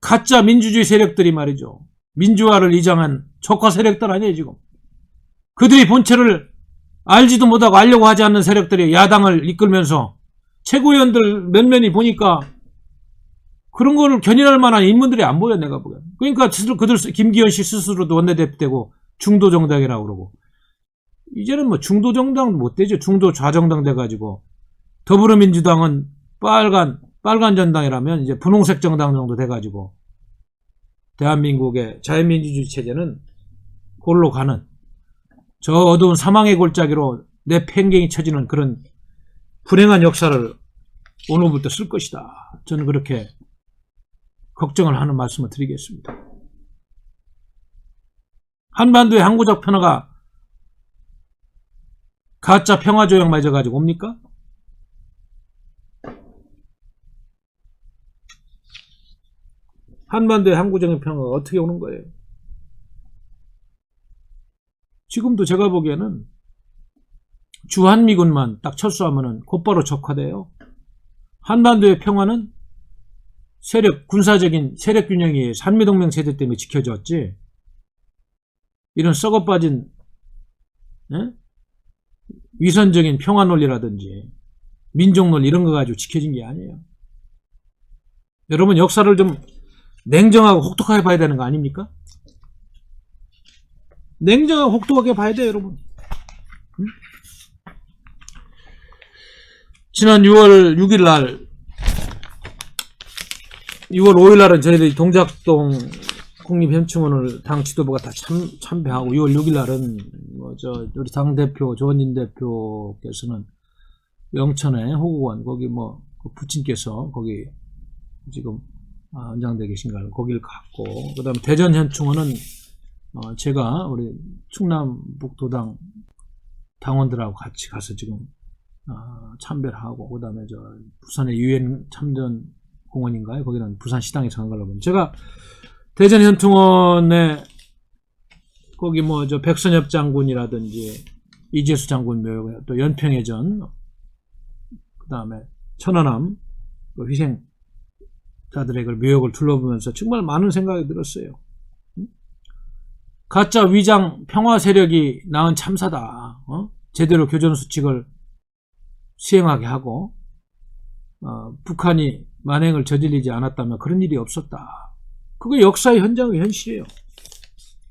가짜 민주주의 세력들이 말이죠. 민주화를 이장한 적화 세력들 아니에요 지금. 그들이 본체를 알지도 못하고 알려고 하지 않는 세력들이 야당을 이끌면서 최고위원들 몇몇이 보니까 그런 거를 견인할 만한 인물들이 안 보여 내가 보기엔. 그러니까 그들 김기현 씨 스스로도 원내대표 되고 중도정당이라고 그러고 이제는 뭐 중도정당도 못 되죠. 중도 좌정당 돼가지고 더불어민주당은 빨간 전당이라면 이제 분홍색 정당 정도 돼가지고 대한민국의 자유민주주의 체제는 골로 가는 저 어두운 사망의 골짜기로 내 팽갱이 쳐지는 그런 불행한 역사를 오늘부터 쓸 것이다. 저는 그렇게 걱정을 하는 말씀을 드리겠습니다. 한반도의 항구적 평화가 가짜 평화조약 맺어가지고 옵니까? 한반도의 항구적인 평화가 어떻게 오는 거예요? 지금도 제가 보기에는 주한미군만 딱 철수하면은 곧바로 적화돼요. 한반도의 평화는 군사적인 세력 균형이 한미동맹 체제 때문에 지켜졌지. 이런 썩어빠진 위선적인 평화 논리라든지 민족 논리 이런 거 가지고 지켜진 게 아니에요. 여러분 역사를 좀 냉정하고 혹독하게 봐야 되는 거 아닙니까? 냉정하고 혹독하게 봐야 돼요 여러분. 지난 6월 6일 날 6월 5일 날은 저희들이 동작동 국립현충원을 당 지도부가 다 참배하고 6월 6일 날은 우리 당대표 조원진 대표께서는 영천의 호국원 거기 그 부친께서 거기 지금 연장돼 계신가요? 거기를 갔고 그 다음에 대전현충원은 제가 우리 충남북도당 당원들하고 같이 가서 지금 참배를 하고 그 다음에 부산의 유엔 참전 공원인가요? 거기는 부산시당에 간 걸로 보면 제가 대전 현충원에 거기 뭐 저 백선엽 장군이라든지 이재수 장군 묘, 또 연평해전, 그 다음에 천안함 희생자들의 그 묘역을 둘러보면서 정말 많은 생각이 들었어요. 가짜 위장 평화 세력이 낳은 참사다. 제대로 교전 수칙을 수행하게 하고 북한이 만행을 저질리지 않았다면 그런 일이 없었다. 그게 역사의 현장의 현실이에요.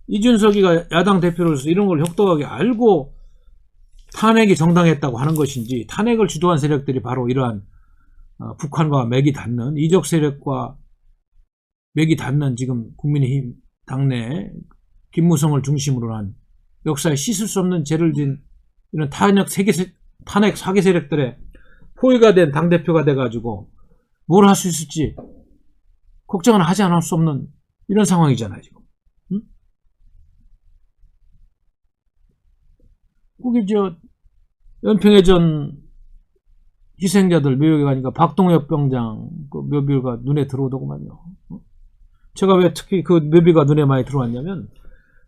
이준석이가 야당 대표로서 이런 걸 혹독하게 알고 탄핵이 정당했다고 하는 것인지, 탄핵을 주도한 세력들이 바로 이러한 북한과 맥이 닿는, 이적 세력과 맥이 닿는 지금 국민의힘 당내 김무성을 중심으로 한 역사에 씻을 수 없는 죄를 진 이런 탄핵 사기 세력들의 포위가 된 당대표가 돼가지고 뭘 할 수 있을지 걱정은 하지 않을 수 없는 이런 상황이잖아요, 지금. 응? 거기 연평해전 희생자들 묘역에 가니까 박동엽 병장 그 묘비가 눈에 들어오더구만요. 제가 왜 특히 그 묘비가 눈에 많이 들어왔냐면,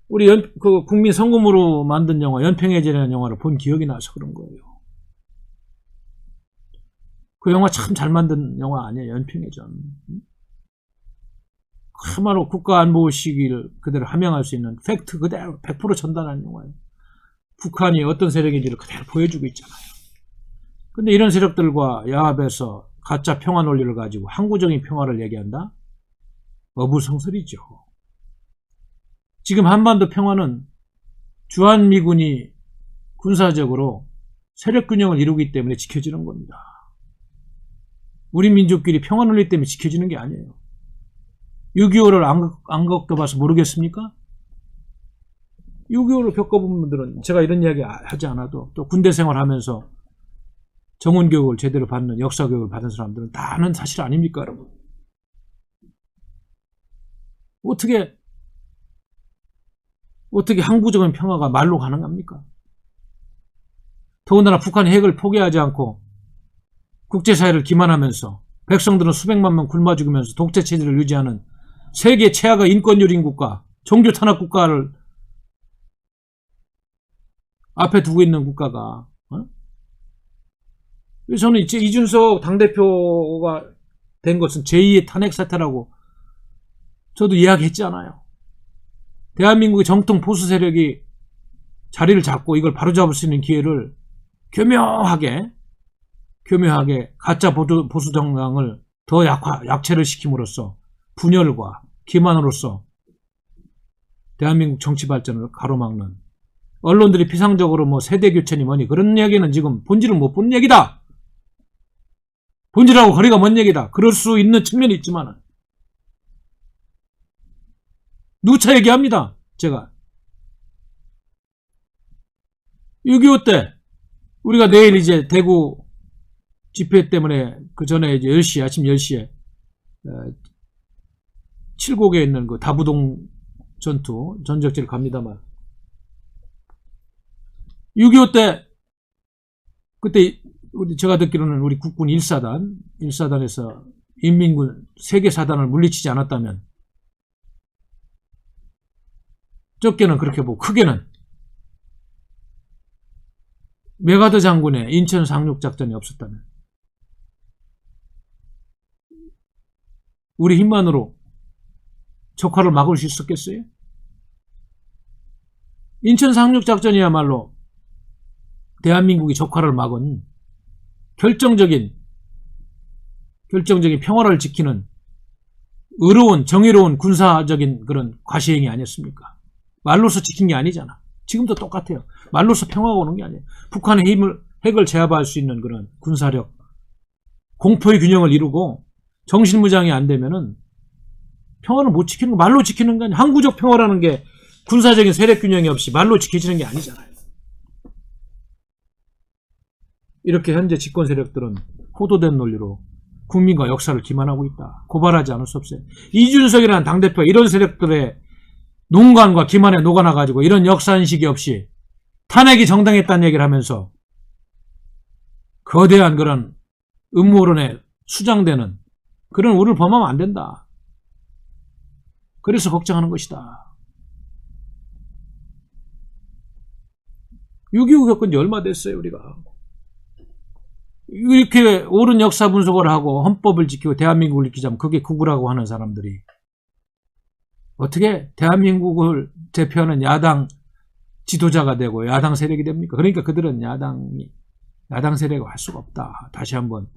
우리 그 국민 성금으로 만든 영화 연평해전이라는 영화를 본 기억이 나서 그런 거예요. 그 영화 참 잘 만든 영화 아니에요, 연평해전. 참으로 국가안보의식을 그대로 함양할 수 있는 팩트 그대로 100% 전달하는 영화예요. 북한이 어떤 세력인지를 그대로 보여주고 있잖아요. 근데 이런 세력들과 야합해서 가짜 평화 논리를 가지고 항구적인 평화를 얘기한다? 어불성설이죠. 지금 한반도 평화는 주한미군이 군사적으로 세력균형을 이루기 때문에 지켜지는 겁니다. 우리 민족끼리 평화 논리 때문에 지켜지는 게 아니에요. 6.25를 안 겪어봐서 모르겠습니까? 6.25를 겪어본 분들은 제가 이런 이야기 하지 않아도, 또 군대 생활하면서 정원교육을 제대로 받는, 역사교육을 받은 사람들은 다 아는 사실 아닙니까, 여러분? 어떻게 항구적인 평화가 말로 가능합니까? 더군다나 북한이 핵을 포기하지 않고 국제사회를 기만하면서 백성들은 수백만 명 굶어 죽으면서 독재 체제를 유지하는 세계 최악의 인권유린 국가, 종교 탄압 국가를 앞에 두고 있는 국가가, 저는 이준석 당대표가 된 것은 제2의 탄핵 사태라고 저도 이야기했잖아요. 대한민국의 정통 보수 세력이 자리를 잡고 이걸 바로잡을 수 있는 기회를 교묘하게 가짜 보수 정당을 더 약체를 시킴으로써 분열과 기만으로써 대한민국 정치 발전을 가로막는, 언론들이 피상적으로 뭐 세대 교체니 뭐니 그런 이야기는 지금 본질을 못 보는 얘기다. 본질하고 거리가 먼 얘기다. 그럴 수 있는 측면이 있지만 누차 얘기합니다. 제가 6.25 때 우리가 내일 이제 대구 집회 때문에 그 전에 이제 10시에, 아침 10시에 칠곡에 있는 그 다부동 전적지를 갑니다만, 6.25 때 그때 제가 듣기로는 우리 국군 1사단에서 인민군 3개 사단을 물리치지 않았다면, 적게는 그렇게 보고 크게는 메가더 장군의 인천 상륙작전이 없었다면 우리 힘만으로 적화를 막을 수 있었겠어요? 인천 상륙작전이야말로 대한민국이 적화를 막은 결정적인 평화를 지키는 정의로운 군사적인 그런 과시행위 아니었습니까? 말로서 지킨 게 아니잖아. 지금도 똑같아요. 말로서 평화가 오는 게 아니에요. 북한의 핵을 제압할 수 있는 그런 군사력, 공포의 균형을 이루고 정신무장이 안 되면은 평화를 못 지키는 거, 말로 지키는 거 아니에요. 항구적 평화라는 게 군사적인 세력 균형이 없이 말로 지켜지는 게 아니잖아요. 이렇게 현재 집권 세력들은 호도된 논리로 국민과 역사를 기만하고 있다. 고발하지 않을 수 없어요. 이준석이라는 당대표가 이런 세력들의 농간과 기만에 녹아나가지고 이런 역사인식이 없이 탄핵이 정당했다는 얘기를 하면서 거대한 그런 음모론에 수장되는 그런 우를 범하면 안 된다. 그래서 걱정하는 것이다. 6.25 겪은 지 얼마 됐어요, 우리가. 이렇게 옳은 역사 분석을 하고 헌법을 지키고 대한민국을 지키자면 그게 구구라고 하는 사람들이 어떻게 대한민국을 대표하는 야당 지도자가 되고 야당 세력이 됩니까? 그러니까 그들은 야당 세력을 할 수가 없다. 다시 한번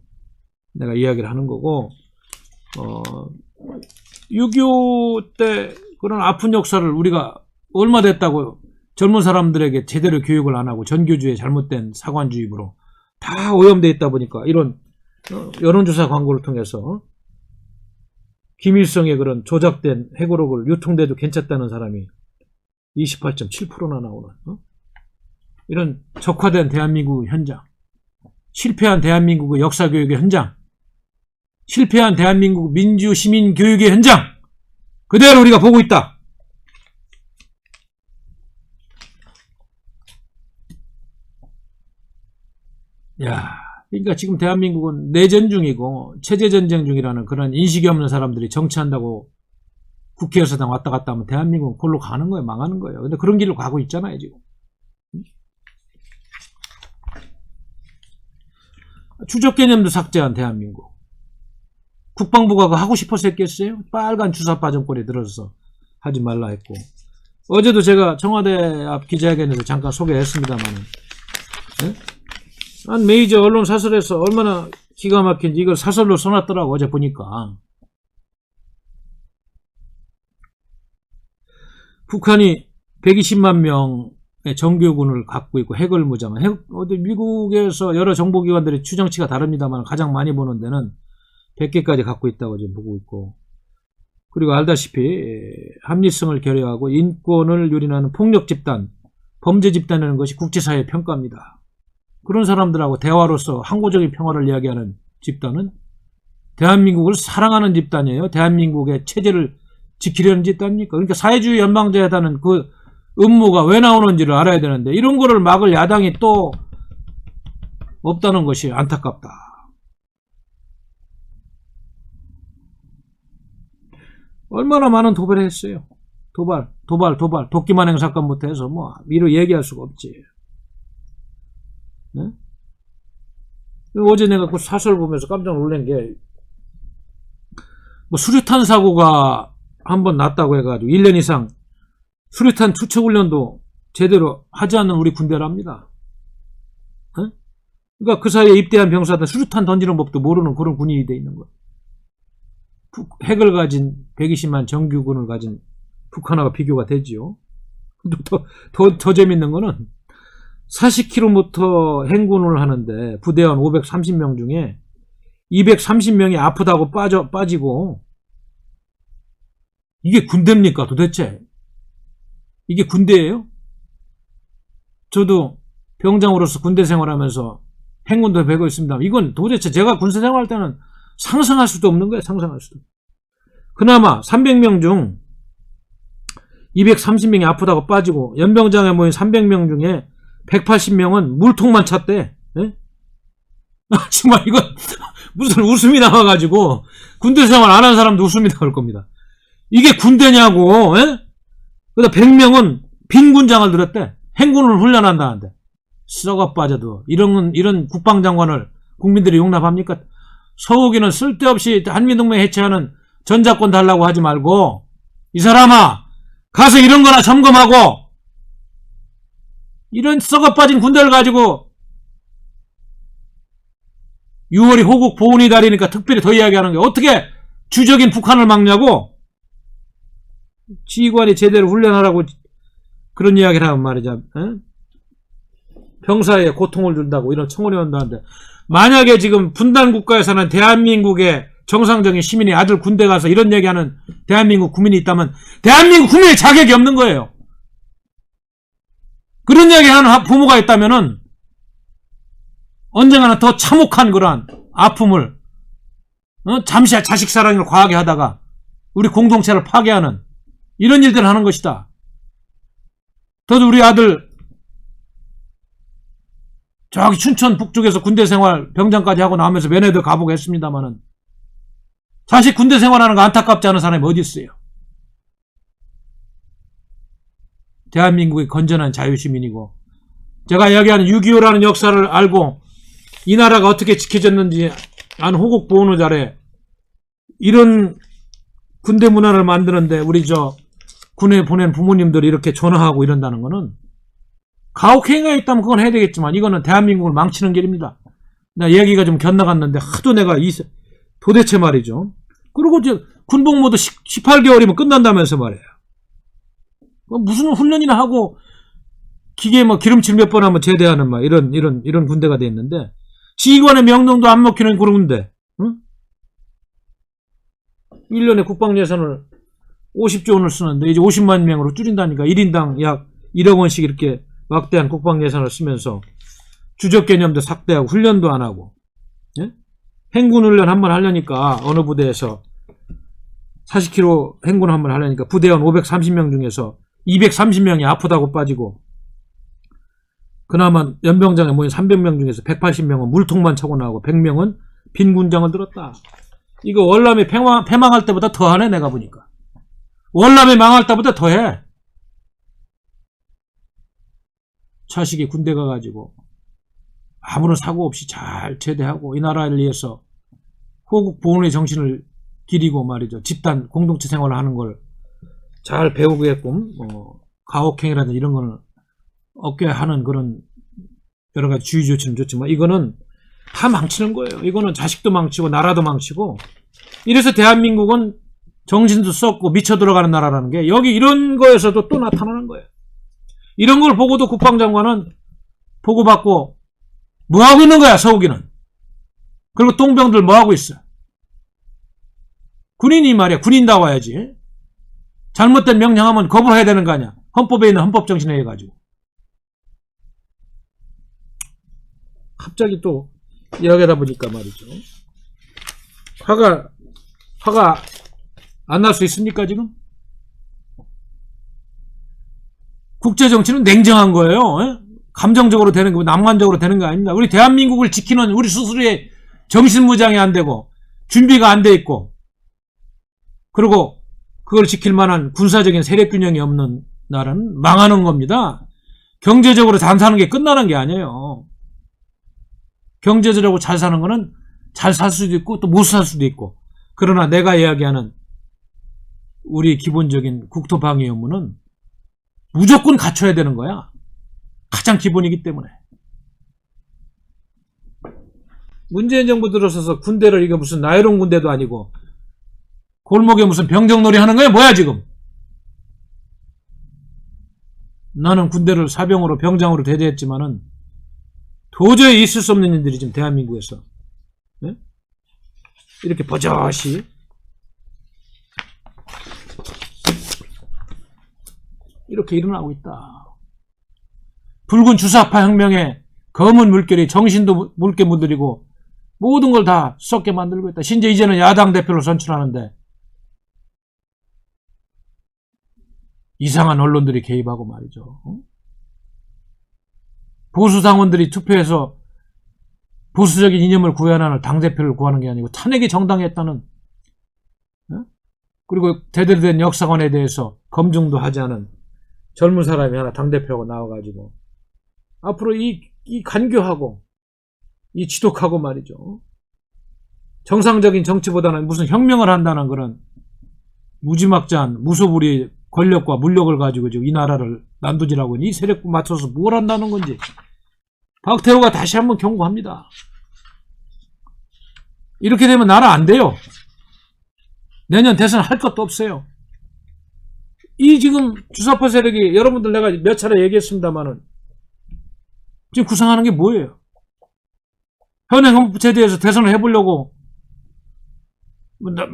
내가 이야기를 하는 거고, 6.25 때 그런 아픈 역사를 우리가 얼마 됐다고 젊은 사람들에게 제대로 교육을 안 하고 전교주의 잘못된 사관주의로 다 오염되어 있다 보니까 이런 여론조사 광고를 통해서 김일성의 그런 조작된 회고록을 유통돼도 괜찮다는 사람이 28.7%나 나오는 이런 적화된 대한민국 현장, 실패한 대한민국의 역사교육의 현장, 실패한 대한민국 민주시민교육의 현장 그대로 우리가 보고 있다. 야, 그러니까 지금 대한민국은 내전 중이고 체제전쟁 중이라는 그런 인식이 없는 사람들이 정치한다고 국회에서당 왔다 갔다 하면 대한민국은 그걸로 가는 거예요. 망하는 거예요. 근데 그런 길로 가고 있잖아요, 지금. 추적 개념도 삭제한 대한민국. 국방부가 그거 하고 싶어서 했겠어요? 빨간 주사 빠정권에 들어서 하지 말라 했고. 어제도 제가 청와대 앞 기자회견에서 잠깐 소개했습니다만, 네? 한 메이저 언론 사설에서 얼마나 기가 막힌지 이걸 사설로 써놨더라고, 어제 보니까. 북한이 120만 명의 정규군을 갖고 있고 핵을 무장한, 어디 미국에서 여러 정보기관들의 추정치가 다릅니다만 가장 많이 보는 데는 100개까지 갖고 있다고 지금 보고 있고, 그리고 알다시피 합리성을 결여하고 인권을 유린하는 폭력 집단, 범죄 집단이라는 것이 국제사회의 평가입니다. 그런 사람들하고 대화로서 항구적인 평화를 이야기하는 집단은 대한민국을 사랑하는 집단이에요. 대한민국의 체제를 지키려는 집단입니까? 그러니까 사회주의 연방제하다는 그 음모가 왜 나오는지를 알아야 되는데 이런 거를 막을 야당이 또 없다는 것이 안타깝다. 얼마나 많은 도발을 했어요. 도발, 도끼만행 사건부터 해서 뭐 미루 얘기할 수가 없지. 네? 어제 내가 그 사설 보면서 깜짝 놀란 게, 뭐 수류탄 사고가 한번 났다고 해가지고 1년 이상 수류탄 투척훈련도 제대로 하지 않는 우리 군대랍니다. 네? 그러니까 그 사이에 입대한 병사들 수류탄 던지는 법도 모르는 그런 군인이 돼 있는 거예요. 핵을 가진 120만 정규군을 가진 북한하고 비교가 되지요. 더 재밌는 거는 40km 행군을 하는데 부대원 530명 중에 230명이 아프다고 빠지고, 이게 군대입니까 도대체? 이게 군대예요? 저도 병장으로서 군대 생활하면서 행군도 배고 있습니다. 이건 도대체 제가 군사 생활할 때는 상상할 수도 없는 거예요. 상상할 수도. 그나마 300명 중 230명이 아프다고 빠지고 연병장에 모인 300명 중에 180명은 물통만 찼대. 예? 정말 이건 무슨 웃음이 나와가지고 군대 생활 안 한 사람도 웃음이 나올 겁니다. 이게 군대냐고. 예? 그러다 100명은 빈 군장을 들었대. 행군을 훈련한다는데. 썩어 빠져도 이런 국방장관을 국민들이 용납합니까? 서욱이는 쓸데없이 한미동맹 해체하는 전작권 달라고 하지 말고 이 사람아 가서 이런 거나 점검하고, 이런 썩어빠진 군대를 가지고 6월이 호국 보훈의 달이니까 특별히 더 이야기하는 게 어떻게 주적인 북한을 막냐고. 지휘관이 제대로 훈련하라고 그런 이야기를 하면 말이죠. 병사에 고통을 준다고 이런 청원회원도 하는데, 만약에 지금 분단국가에 사는 대한민국의 정상적인 시민이 아들 군대 가서 이런 얘기하는 대한민국 국민이 있다면 대한민국 국민의 자격이 없는 거예요. 그런 이야기하는 부모가 있다면은 언젠가는 더 참혹한 그러한 아픔을 잠시 자식 사랑을 과하게 하다가 우리 공동체를 파괴하는 이런 일들을 하는 것이다. 저도 우리 아들 저기 춘천 북쪽에서 군대 생활 병장까지 하고 나오면서 면회도 가보고 했습니다만은 자식 군대 생활하는 거 안타깝지 않은 사람이 어디 있어요? 대한민국의 건전한 자유시민이고, 제가 이야기하는 6.25라는 역사를 알고 이 나라가 어떻게 지켜졌는지 아는 호국 보훈을 아래 이런 군대 문화를 만드는데 우리 군에 보낸 부모님들이 이렇게 전화하고 이런다는 거는, 가혹행위가 있다면 그건 해야 되겠지만 이거는 대한민국을 망치는 길입니다. 나 얘기가 좀 곁나갔는데 하도 내가 도대체 말이죠. 그리고 군복무도 18개월이면 끝난다면서 말이에요. 무슨 훈련이나 하고 기계 기름칠 몇 번 하면 제대하는 이런 군대가 돼 있는데, 지휘관의 명령도 안 먹히는 그런 군대. 응? 1년에 국방 예산을 50조 원을 쓰는데 이제 50만 명으로 줄인다니까 1인당 약 1억 원씩 이렇게 막대한 국방 예산을 쓰면서 주적 개념도 삭대하고 훈련도 안 하고, 예? 행군 훈련 한 번 하려니까 어느 부대에서 40km 행군 한 번 하려니까 부대원 530명 중에서 230명이 아프다고 빠지고, 그나마 연병장에 모인 300명 중에서 180명은 물통만 차고 나오고 100명은 빈 군장을 들었다. 이거 월남이 패망할 때보다 더하네. 내가 보니까 월남이 망할 때보다 더해. 자식이 군대 가가지고 아무런 사고 없이 잘 제대하고 이 나라를 위해서 호국 보훈의 정신을 기리고 말이죠. 집단 공동체 생활을 하는 걸 잘 배우게끔 가혹행위라든지 이런 거는 없게 하는 그런 여러 가지 주의 조치는 좋지만, 이거는 다 망치는 거예요. 이거는 자식도 망치고 나라도 망치고, 이래서 대한민국은 정신도 썩고 미쳐 들어가는 나라라는 게 여기 이런 거에서도 또 나타나는 거예요. 이런 걸 보고도 국방장관은 보고받고 뭐하고 있는 거야, 서욱이는. 그리고 똥병들 뭐하고 있어. 군인이 말이야, 군인다워야지. 잘못된 명령하면 거부를 해야 되는 거 아니야. 헌법에 있는 헌법정신에 해가지고. 갑자기 또 이야기하다 보니까 말이죠. 화가 안 날 수 있습니까, 지금? 국제정치는 냉정한 거예요. 에? 감정적으로 되는 거, 낭만적으로 되는 거 아닙니다. 우리 대한민국을 지키는 우리 스스로의 정신무장이 안 되고, 준비가 안 돼 있고, 그리고 그걸 지킬 만한 군사적인 세력균형이 없는 나라는 망하는 겁니다. 경제적으로 잘 사는 게 끝나는 게 아니에요. 경제적으로 잘 사는 거는 잘 살 수도 있고 또 못 살 수도 있고, 그러나 내가 이야기하는 우리 기본적인 국토방위 의무는 무조건 갖춰야 되는 거야. 가장 기본이기 때문에. 문재인 정부 들어서서 군대를, 이거 무슨 나이론 군대도 아니고 골목에 무슨 병정놀이 하는 거야 뭐야 지금. 나는 군대를 사병으로 병장으로 대대했지만은 도저히 있을 수 없는 일들이 지금 대한민국에서, 네? 이렇게 버젓이 이렇게 일어나고 있다. 붉은 주사파 혁명에 검은 물결이 정신도 묽게 물들이고 모든 걸 다 썩게 만들고 있다. 심지어 이제는 야당 대표를 선출하는데 이상한 언론들이 개입하고 말이죠. 보수 당원들이 투표해서 보수적인 이념을 구현하는 당대표를 구하는 게 아니고 탄핵이 정당했다는, 그리고 제대로 된 역사관에 대해서 검증도 하지 않은 젊은 사람이 하나 당대표가 나와가지고 앞으로 이 간교하고 이 지독하고 말이죠. 정상적인 정치보다는 무슨 혁명을 한다는 그런 무지막지한 무소불위 권력과 물력을 가지고 지금 이 나라를 난도질하고 이 세력과 맞춰서 뭘 한다는 건지 박태호가 다시 한번 경고합니다. 이렇게 되면 나라 안 돼요. 내년 대선 할 것도 없어요. 이 지금 주사파 세력이, 여러분들 내가 몇 차례 얘기했습니다만은 지금 구상하는 게 뭐예요? 현행 헌법제도에서 대선을 해보려고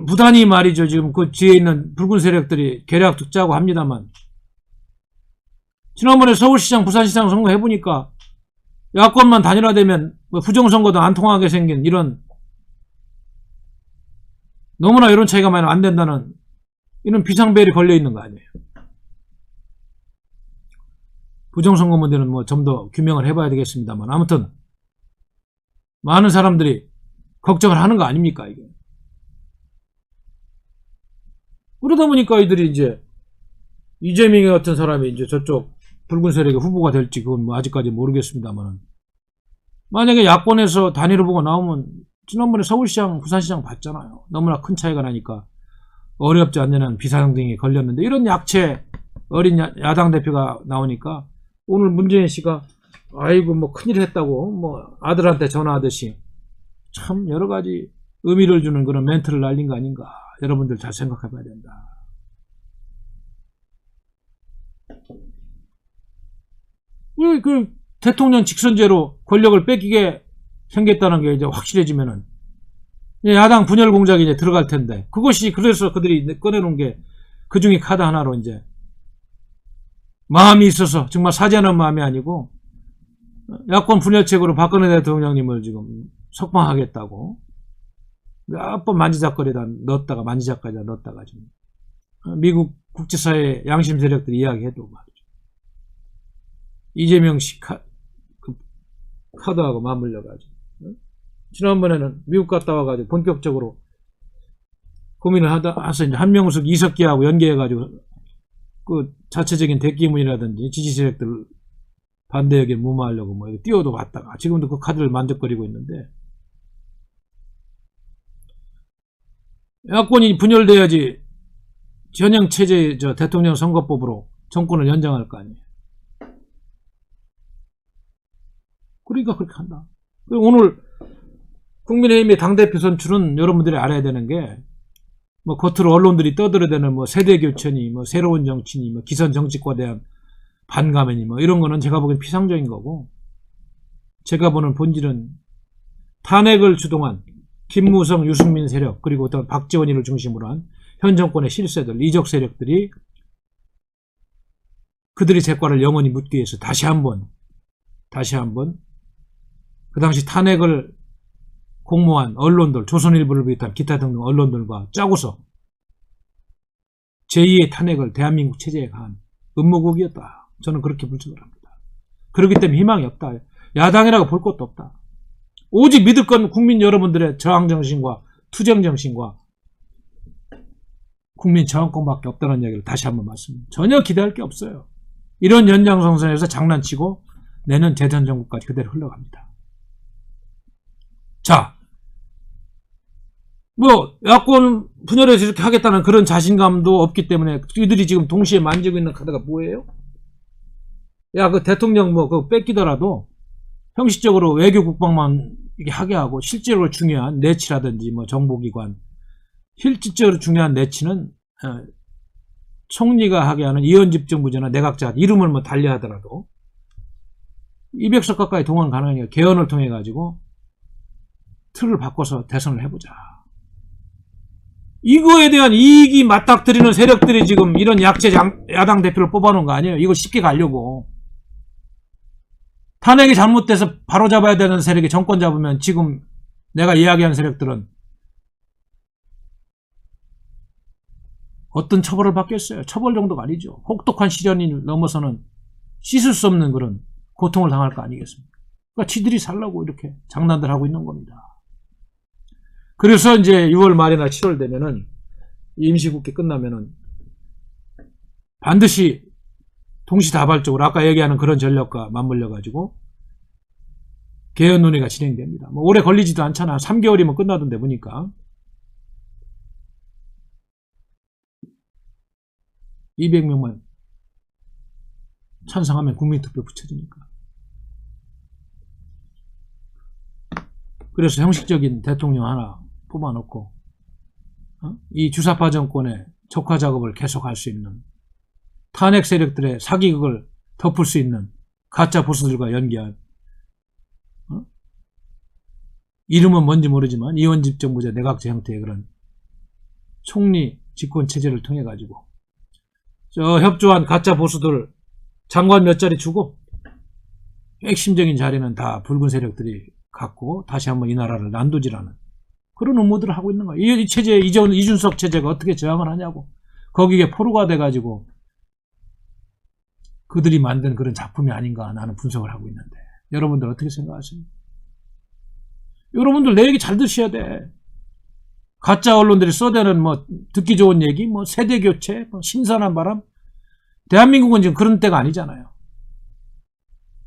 무단히 말이죠. 지금 그 뒤에 있는 붉은 세력들이 계략도 짜고 합니다만, 지난번에 서울시장, 부산시장 선거 해보니까 야권만 단일화되면 부정선거도 안 통하게 생긴 이런, 너무나 이런 차이가 많이 안 된다는 이런 비상벨이 걸려 있는 거 아니에요. 부정선거 문제는 좀 더 규명을 해봐야 되겠습니다만, 아무튼 많은 사람들이 걱정을 하는 거 아닙니까 이게. 그러다 보니까 이들이 이제 이재명 같은 사람이 이제 저쪽 붉은 세력의 후보가 될지 그건 뭐 아직까지 모르겠습니다만, 만약에 야권에서 단일 후보가 나오면 지난번에 서울시장, 부산시장 봤잖아요. 너무나 큰 차이가 나니까 어렵지 않는 한 비상등이 걸렸는데, 이런 약체 어린 야당 대표가 나오니까 오늘 문재인 씨가 아이고 뭐 큰일 했다고 뭐 아들한테 전화하듯이 참 여러 가지 의미를 주는 그런 멘트를 날린 거 아닌가. 여러분들 잘 생각해 봐야 된다. 그 대통령 직선제로 권력을 뺏기게 생겼다는 게 이제 확실해지면은 야당 분열 공작이 이제 들어갈 텐데, 그것이 그래서 그들이 꺼내놓은 게 그 중에 카드 하나로 이제 마음이 있어서, 정말 사죄하는 마음이 아니고 야권 분열책으로 박근혜 대통령님을 지금 석방하겠다고 몇 번 만지작거리다 넣었다가 만지작거리다 넣었다가 지금 미국 국제사회 양심 세력들이 이야기해도 말이죠. 이재명 씨 카드하고 맞물려가지고 지난번에는 미국 갔다 와가지고 본격적으로 고민을 해서 이제 한명숙 이석기하고 연계해가지고 그 자체적인 대기문이라든지 지지 세력들 반대에게 무마하려고 뭐 뛰어도 갔다가 지금도 그 카드를 만족거리고 있는데, 야권이 분열돼야지 전형 체제 대통령 선거법으로 정권을 연장할 거 아니에요. 그러니까 그렇게 한다. 오늘 국민의힘의 당대표 선출은 여러분들이 알아야 되는 게, 뭐 겉으로 언론들이 떠들어대는 뭐 세대 교체니 뭐 새로운 정치니 뭐 기성 정치권에 대한 반감이니 뭐 이런 거는 제가 보기엔 피상적인 거고, 제가 보는 본질은 탄핵을 주동한 김무성, 유승민 세력, 그리고 어떤 박지원이를 중심으로 한 현 정권의 실세들, 이적 세력들이 그들의 재과를 영원히 묻기 위해서 다시 한번 그 당시 탄핵을 공모한 언론들, 조선일보를 비롯한 기타 등등 언론들과 짜고서 제2의 탄핵을 대한민국 체제에 가한 음모국이었다. 저는 그렇게 분석을 합니다. 그렇기 때문에 희망이 없다. 야당이라고 볼 것도 없다. 오직 믿을 건 국민 여러분들의 저항정신과 투쟁정신과 국민 저항권밖에 없다는 이야기를 다시 한번 말씀드립니다. 전혀 기대할 게 없어요. 이런 연장선상에서 장난치고 내년 대선 정국까지 그대로 흘러갑니다. 자, 뭐 야권 분열해서 이렇게 하겠다는 그런 자신감도 없기 때문에 이들이 지금 동시에 만지고 있는 카드가 뭐예요? 야, 그 대통령 뭐 그거 뺏기더라도 형식적으로 외교 국방만 이렇게 하게 하고 실제로 중요한 내치라든지 뭐 정보기관, 실질적으로 중요한 내치는 총리가 하게 하는 이원집정부제나 내각자 이름을 뭐 달리하더라도 200석 가까이 동원 가능하니까 개헌을 통해 가지고 틀을 바꿔서 대선을 해보자. 이거에 대한 이익이 맞닥뜨리는 세력들이 지금 이런 약체 야당 대표를 뽑아놓은 거 아니에요? 이거 쉽게 가려고. 탄핵이 잘못돼서 바로잡아야 되는 세력이 정권 잡으면 지금 내가 이야기한 세력들은 어떤 처벌을 받겠어요? 처벌 정도가 아니죠. 혹독한 시련이 넘어서는 씻을 수 없는 그런 고통을 당할 거 아니겠습니까? 그러니까 지들이 살라고 이렇게 장난들 하고 있는 겁니다. 그래서 이제 6월 말이나 7월 되면은 임시국회 끝나면은 반드시 동시다발적으로 아까 얘기하는 그런 전략과 맞물려 가지고 개헌 논의가 진행됩니다. 뭐 오래 걸리지도 않잖아. 3개월이면 끝나던데 보니까. 200명만 찬성하면 국민투표 붙여지니까. 그래서 형식적인 대통령 하나 뽑아놓고 이 주사파 정권의 촉화 작업을 계속할 수 있는, 탄핵 세력들의 사기극을 덮을 수 있는 가짜 보수들과 연계한 이름은 뭔지 모르지만 이원집정부제 내각제 형태의 그런 총리 집권 체제를 통해 가지고 저 협조한 가짜 보수들 장관 몇 자리 주고 핵심적인 자리는 다 붉은 세력들이 갖고 다시 한번 이 나라를 난도질하는 그런 음모들을 하고 있는 거예요. 이 체제, 이준석 체제가 어떻게 저항을 하냐고. 거기에 포로가 돼가지고 그들이 만든 그런 작품이 아닌가 나는 분석을 하고 있는데, 여러분들 어떻게 생각하십니까? 여러분들 내 얘기 잘 드셔야 돼. 가짜 언론들이 써대는 뭐 듣기 좋은 얘기, 뭐 세대 교체, 뭐 신선한 바람, 대한민국은 지금 그런 때가 아니잖아요.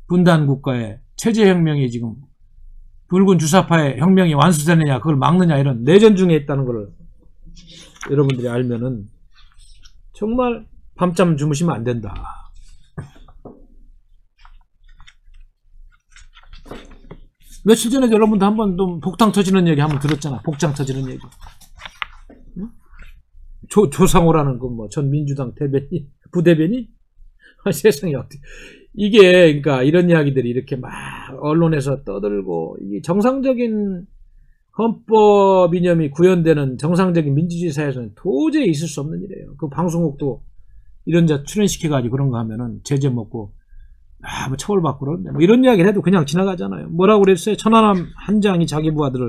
분단 국가의 체제혁명이 지금 붉은 주사파의 혁명이 완수되느냐 그걸 막느냐 이런 내전 중에 있다는 걸 여러분들이 알면은 정말 밤잠 주무시면 안 된다. 며칠 전에 여러분도 한번 좀 복당 터지는 얘기 한번 들었잖아. 복장 터지는 얘기. 응? 조상호라는 그 뭐 전 민주당 대변인 부대변인 세상에 어떻게 이게 그러니까 이런 이야기들이 이렇게 막 언론에서 떠들고 이게 정상적인 헌법 이념이 구현되는 정상적인 민주주의 사회에서는 도저히 있을 수 없는 일이에요. 그 방송국도 이런 자 출연시켜가지고 그런 거 하면은 제재 먹고 뭐 처벌받고 그러는데 뭐 이런 이야기를 해도 그냥 지나가잖아요. 뭐라고 그랬어요? 천안함 한 장이 자기 부하들을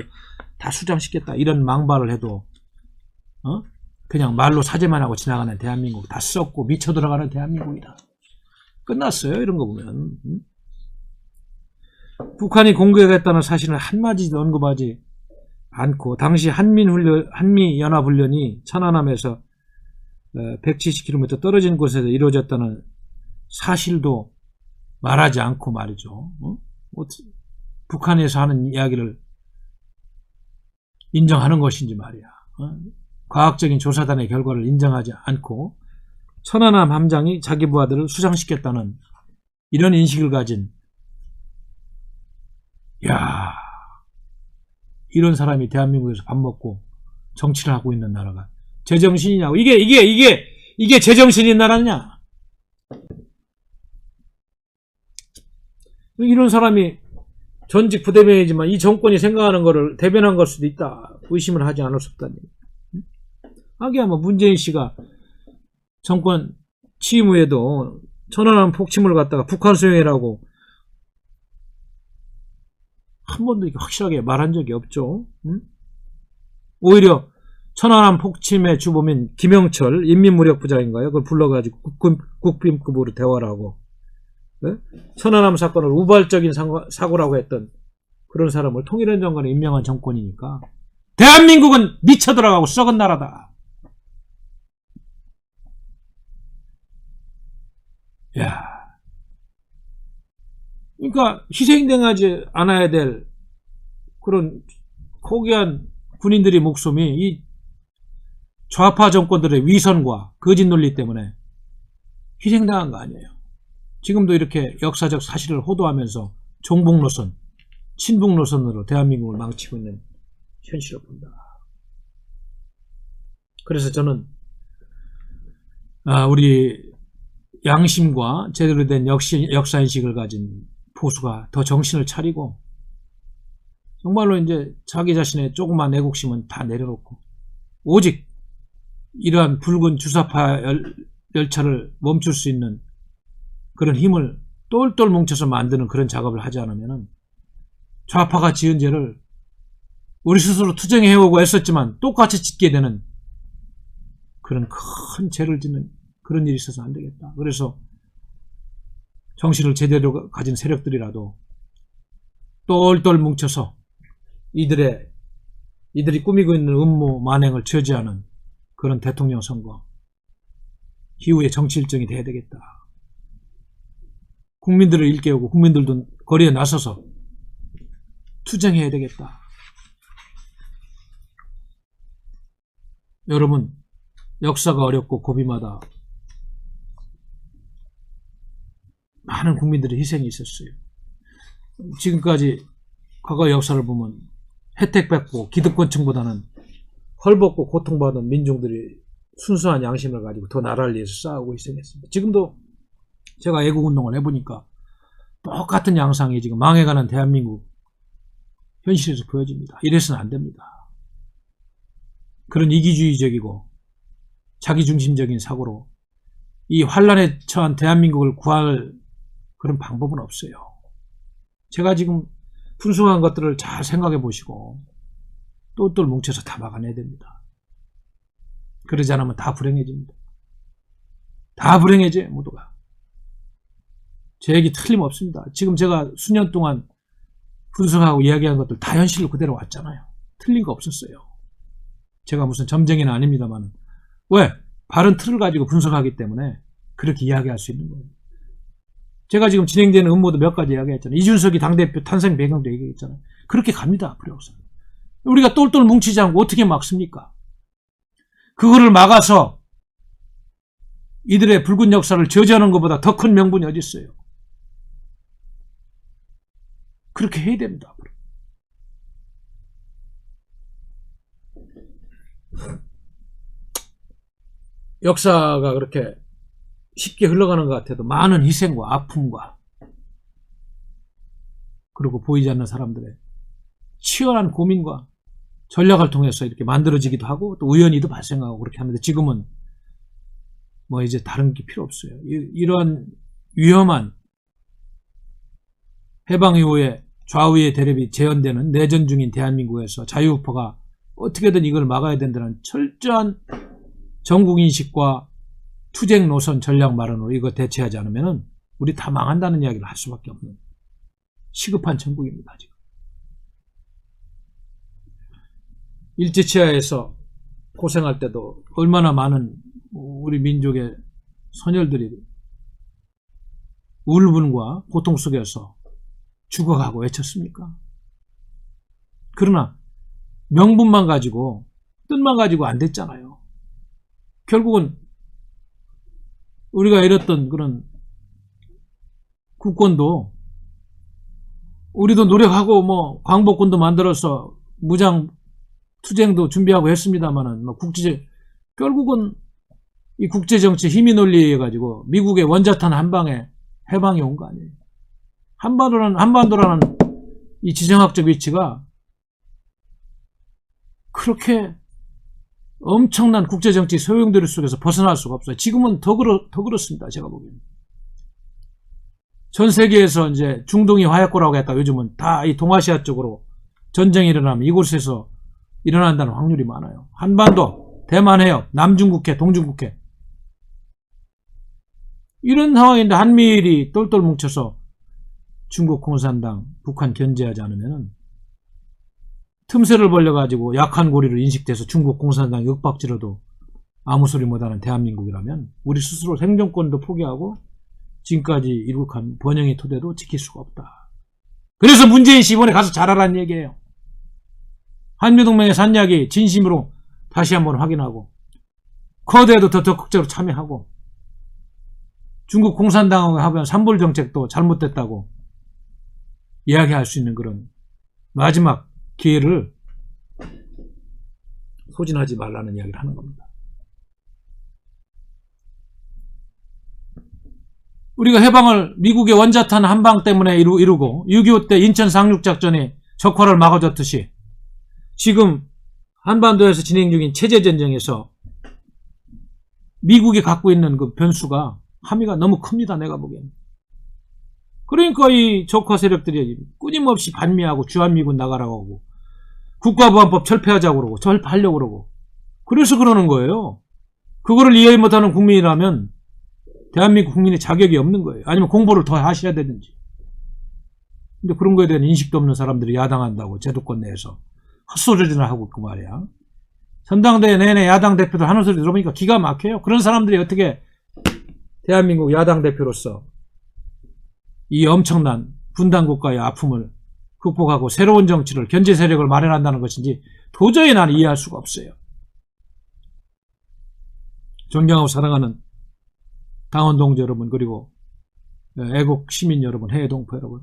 다 수장시켰다 이런 망발을 해도 그냥 말로 사죄만 하고 지나가는 대한민국 다 썩고 미쳐 들어가는 대한민국이다. 끝났어요. 이런 거 보면. 북한이 공격했다는 사실을 한마디도 언급하지 않고 당시 한미연합훈련이 천안함에서 170km 떨어진 곳에서 이루어졌다는 사실도 말하지 않고 말이죠. 북한에서 하는 이야기를 인정하는 것인지 말이야. 과학적인 조사단의 결과를 인정하지 않고 천안함 함장이 자기 부하들을 수장시켰다는 이런 인식을 가진 이런 사람이 대한민국에서 밥 먹고 정치를 하고 있는 나라가 제정신이냐고. 이게 제정신인 나라냐. 이런 사람이 전직 부대변이지만 이 정권이 생각하는 거를 대변한 걸 수도 있다. 의심을 하지 않을 수 없다니. 하기야 뭐 문재인 씨가 정권 취임 후에도 천안함 폭침을 갖다가 북한 수용이라고 한 번도 확실하게 말한 적이 없죠. 오히려 천안함 폭침의 주범인 김영철 인민무력부장인가요? 그걸 불러가지고 국빈급으로 대화를 하고 천안함 사건을 우발적인 사고라고 했던 그런 사람을 통일원 장관에 임명한 정권이니까 대한민국은 미쳐 들어가고 썩은 나라다. 그러니까 희생당하지 않아야 될 그런 고귀한 군인들의 목숨이 이 좌파 정권들의 위선과 거짓 논리 때문에 희생당한 거 아니에요. 지금도 이렇게 역사적 사실을 호도하면서 종북 노선, 친북 노선으로 대한민국을 망치고 있는 현실을 본다. 그래서 저는 우리 양심과 제대로 된 역사인식을 가진 보수가 더 정신을 차리고 정말로 이제 자기 자신의 조그만 애국심은 다 내려놓고 오직 이러한 붉은 주사파 열차를 멈출 수 있는 그런 힘을 똘똘 뭉쳐서 만드는 그런 작업을 하지 않으면 좌파가 지은 죄를 우리 스스로 투쟁해오고 애썼지만 똑같이 짓게 되는 그런 큰 죄를 짓는 그런 일이 있어서 안 되겠다. 그래서 정신을 제대로 가진 세력들이라도 똘똘 뭉쳐서 이들이 꾸미고 있는 음모 만행을 저지하는 그런 대통령 선거 이후에 정치 일정이 돼야 되겠다. 국민들을 일깨우고 국민들도 거리에 나서서 투쟁해야 되겠다. 여러분, 역사가 어렵고 고비마다 많은 국민들의 희생이 있었어요. 지금까지 과거 역사를 보면 혜택받고 기득권층보다는 헐벗고 고통받은 민중들이 순수한 양심을 가지고 더 나라를 위해서 싸우고 희생했습니다. 지금도 제가 애국운동을 해보니까 똑같은 양상이 지금 망해가는 대한민국 현실에서 보여집니다. 이래서는 안 됩니다. 그런 이기주의적이고 자기중심적인 사고로 이 환란에 처한 대한민국을 구할 그런 방법은 없어요. 제가 지금 풍성한 것들을 잘 생각해 보시고 똘똘 뭉쳐서 다 막아내야 됩니다. 그러지 않으면 다 불행해집니다. 다 불행해져요, 모두가. 제 얘기 틀림없습니다. 지금 제가 수년 동안 분석하고 이야기한 것들 다 현실로 그대로 왔잖아요. 틀린 거 없었어요. 제가 무슨 점쟁이는 아닙니다만 왜? 바른 틀을 가지고 분석하기 때문에 그렇게 이야기할 수 있는 거예요. 제가 지금 진행되는 음모도 몇 가지 이야기했잖아요. 이준석이 당대표 탄생 배경도 얘기했잖아요. 그렇게 갑니다. 앞으로. 우리가 똘똘 뭉치지 않고 어떻게 막습니까? 그거를 막아서 이들의 붉은 역사를 저지하는 것보다 더 큰 명분이 어디 있어요? 그렇게 해야 됩니다. 앞으로. 역사가 그렇게 쉽게 흘러가는 것 같아도 많은 희생과 아픔과 그리고 보이지 않는 사람들의 치열한 고민과 전략을 통해서 이렇게 만들어지기도 하고 또 우연히도 발생하고 그렇게 하는데 지금은 뭐 이제 다른 게 필요 없어요. 이러한 위험한 해방 이후에 좌우의 대립이 재현되는 내전 중인 대한민국에서 자유우파가 어떻게든 이걸 막아야 된다는 철저한 정국인식과 투쟁 노선 전략 마련으로 이거 대체하지 않으면 우리 다 망한다는 이야기를 할 수밖에 없는 시급한 정국입니다. 지금. 일제치하에서 고생할 때도 얼마나 많은 우리 민족의 선열들이 울분과 고통 속에서 죽어가고 외쳤습니까? 그러나 명분만 가지고 뜻만 가지고 안 됐잖아요. 결국은 우리가 이뤘던 그런 국권도 우리도 노력하고 뭐 광복군도 만들어서 무장 투쟁도 준비하고 했습니다만은 뭐 결국은 이 국제정치 힘이 논리에 가지고 미국의 원자탄 한 방에 해방이 온 거 아니에요. 한반도라는 이 지정학적 위치가 그렇게 엄청난 국제정치 소용돌이 속에서 벗어날 수가 없어요. 지금은 더 그렇습니다. 제가 보기에는. 전 세계에서 이제 중동이 화약고라고 했다. 요즘은 다 이 동아시아 쪽으로 전쟁이 일어나면 이곳에서 일어난다는 확률이 많아요. 한반도, 대만 해협, 남중국해, 동중국해. 이런 상황인데 한미일이 똘똘 뭉쳐서 중국 공산당, 북한 견제하지 않으면 틈새를 벌려가지고 약한 고리로 인식돼서 중국 공산당 윽박지러도 아무 소리 못하는 대한민국이라면 우리 스스로 생존권도 포기하고 지금까지 이룩한 번영의 토대도 지킬 수가 없다. 그래서 문재인 씨 이번에 가서 잘하라는 얘기예요. 한미동맹의 산약이 진심으로 다시 한번 확인하고 커드에도 더 적극적으로 참여하고 중국 공산당하고 하면 산불 정책도 잘못됐다고 이야기할 수 있는 그런 마지막 기회를 소진하지 말라는 이야기를 하는 겁니다. 우리가 해방을 미국의 원자탄 한방 때문에 이루고 6.25 때 인천 상륙작전이 적화를 막아줬듯이 지금 한반도에서 진행 중인 체제전쟁에서 미국이 갖고 있는 그 변수가 함의가 너무 큽니다. 내가 보기에는. 그러니까 이 적화 세력들이 끊임없이 반미하고 주한미군 나가라고 하고 국가보안법 철폐하자고 그러고 철폐하려고 그러고 그래서 그러는 거예요. 그거를 이해 못하는 국민이라면 대한민국 국민의 자격이 없는 거예요. 아니면 공부를 더 하셔야 되든지. 근데 그런 거에 대한 인식도 없는 사람들이 야당한다고 제도권 내에서 헛소리나 하고 있고 말이야. 전당대회 내내 야당 대표들 하는 소리 들어보니까 기가 막혀요. 그런 사람들이 어떻게 대한민국 야당 대표로서 이 엄청난 분단국가의 아픔을 극복하고 새로운 정치를 견제 세력을 마련한다는 것인지 도저히 나는 이해할 수가 없어요. 존경하고 사랑하는 당원 동지 여러분 그리고 애국 시민 여러분 해외 동포 여러분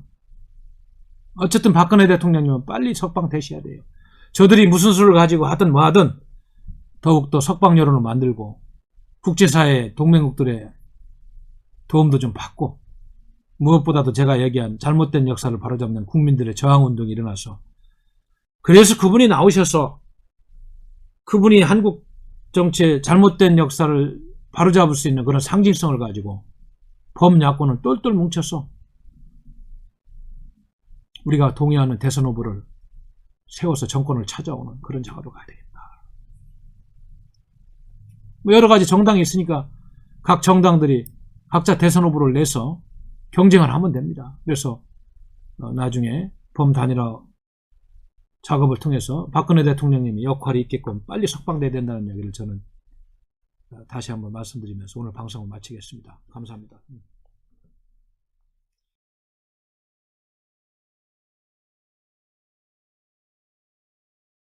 어쨌든 박근혜 대통령님은 빨리 석방되셔야 돼요. 저들이 무슨 수를 가지고 하든 뭐하든 더욱더 석방 여론을 만들고 국제사회 동맹국들의 도움도 좀 받고 무엇보다도 제가 얘기한 잘못된 역사를 바로잡는 국민들의 저항운동이 일어나서 그래서 그분이 나오셔서 그분이 한국 정치의 잘못된 역사를 바로잡을 수 있는 그런 상징성을 가지고 범야권을 똘똘 뭉쳐서 우리가 동의하는 대선 후보를 세워서 정권을 찾아오는 그런 작업으로 가야 되겠다. 뭐 여러 가지 정당이 있으니까 각 정당들이 각자 대선 후보를 내서 경쟁을 하면 됩니다. 그래서 나중에 범단일화 작업을 통해서 박근혜 대통령님이 역할이 있게끔 빨리 석방돼야 된다는 얘기를 저는 다시 한번 말씀드리면서 오늘 방송을 마치겠습니다. 감사합니다.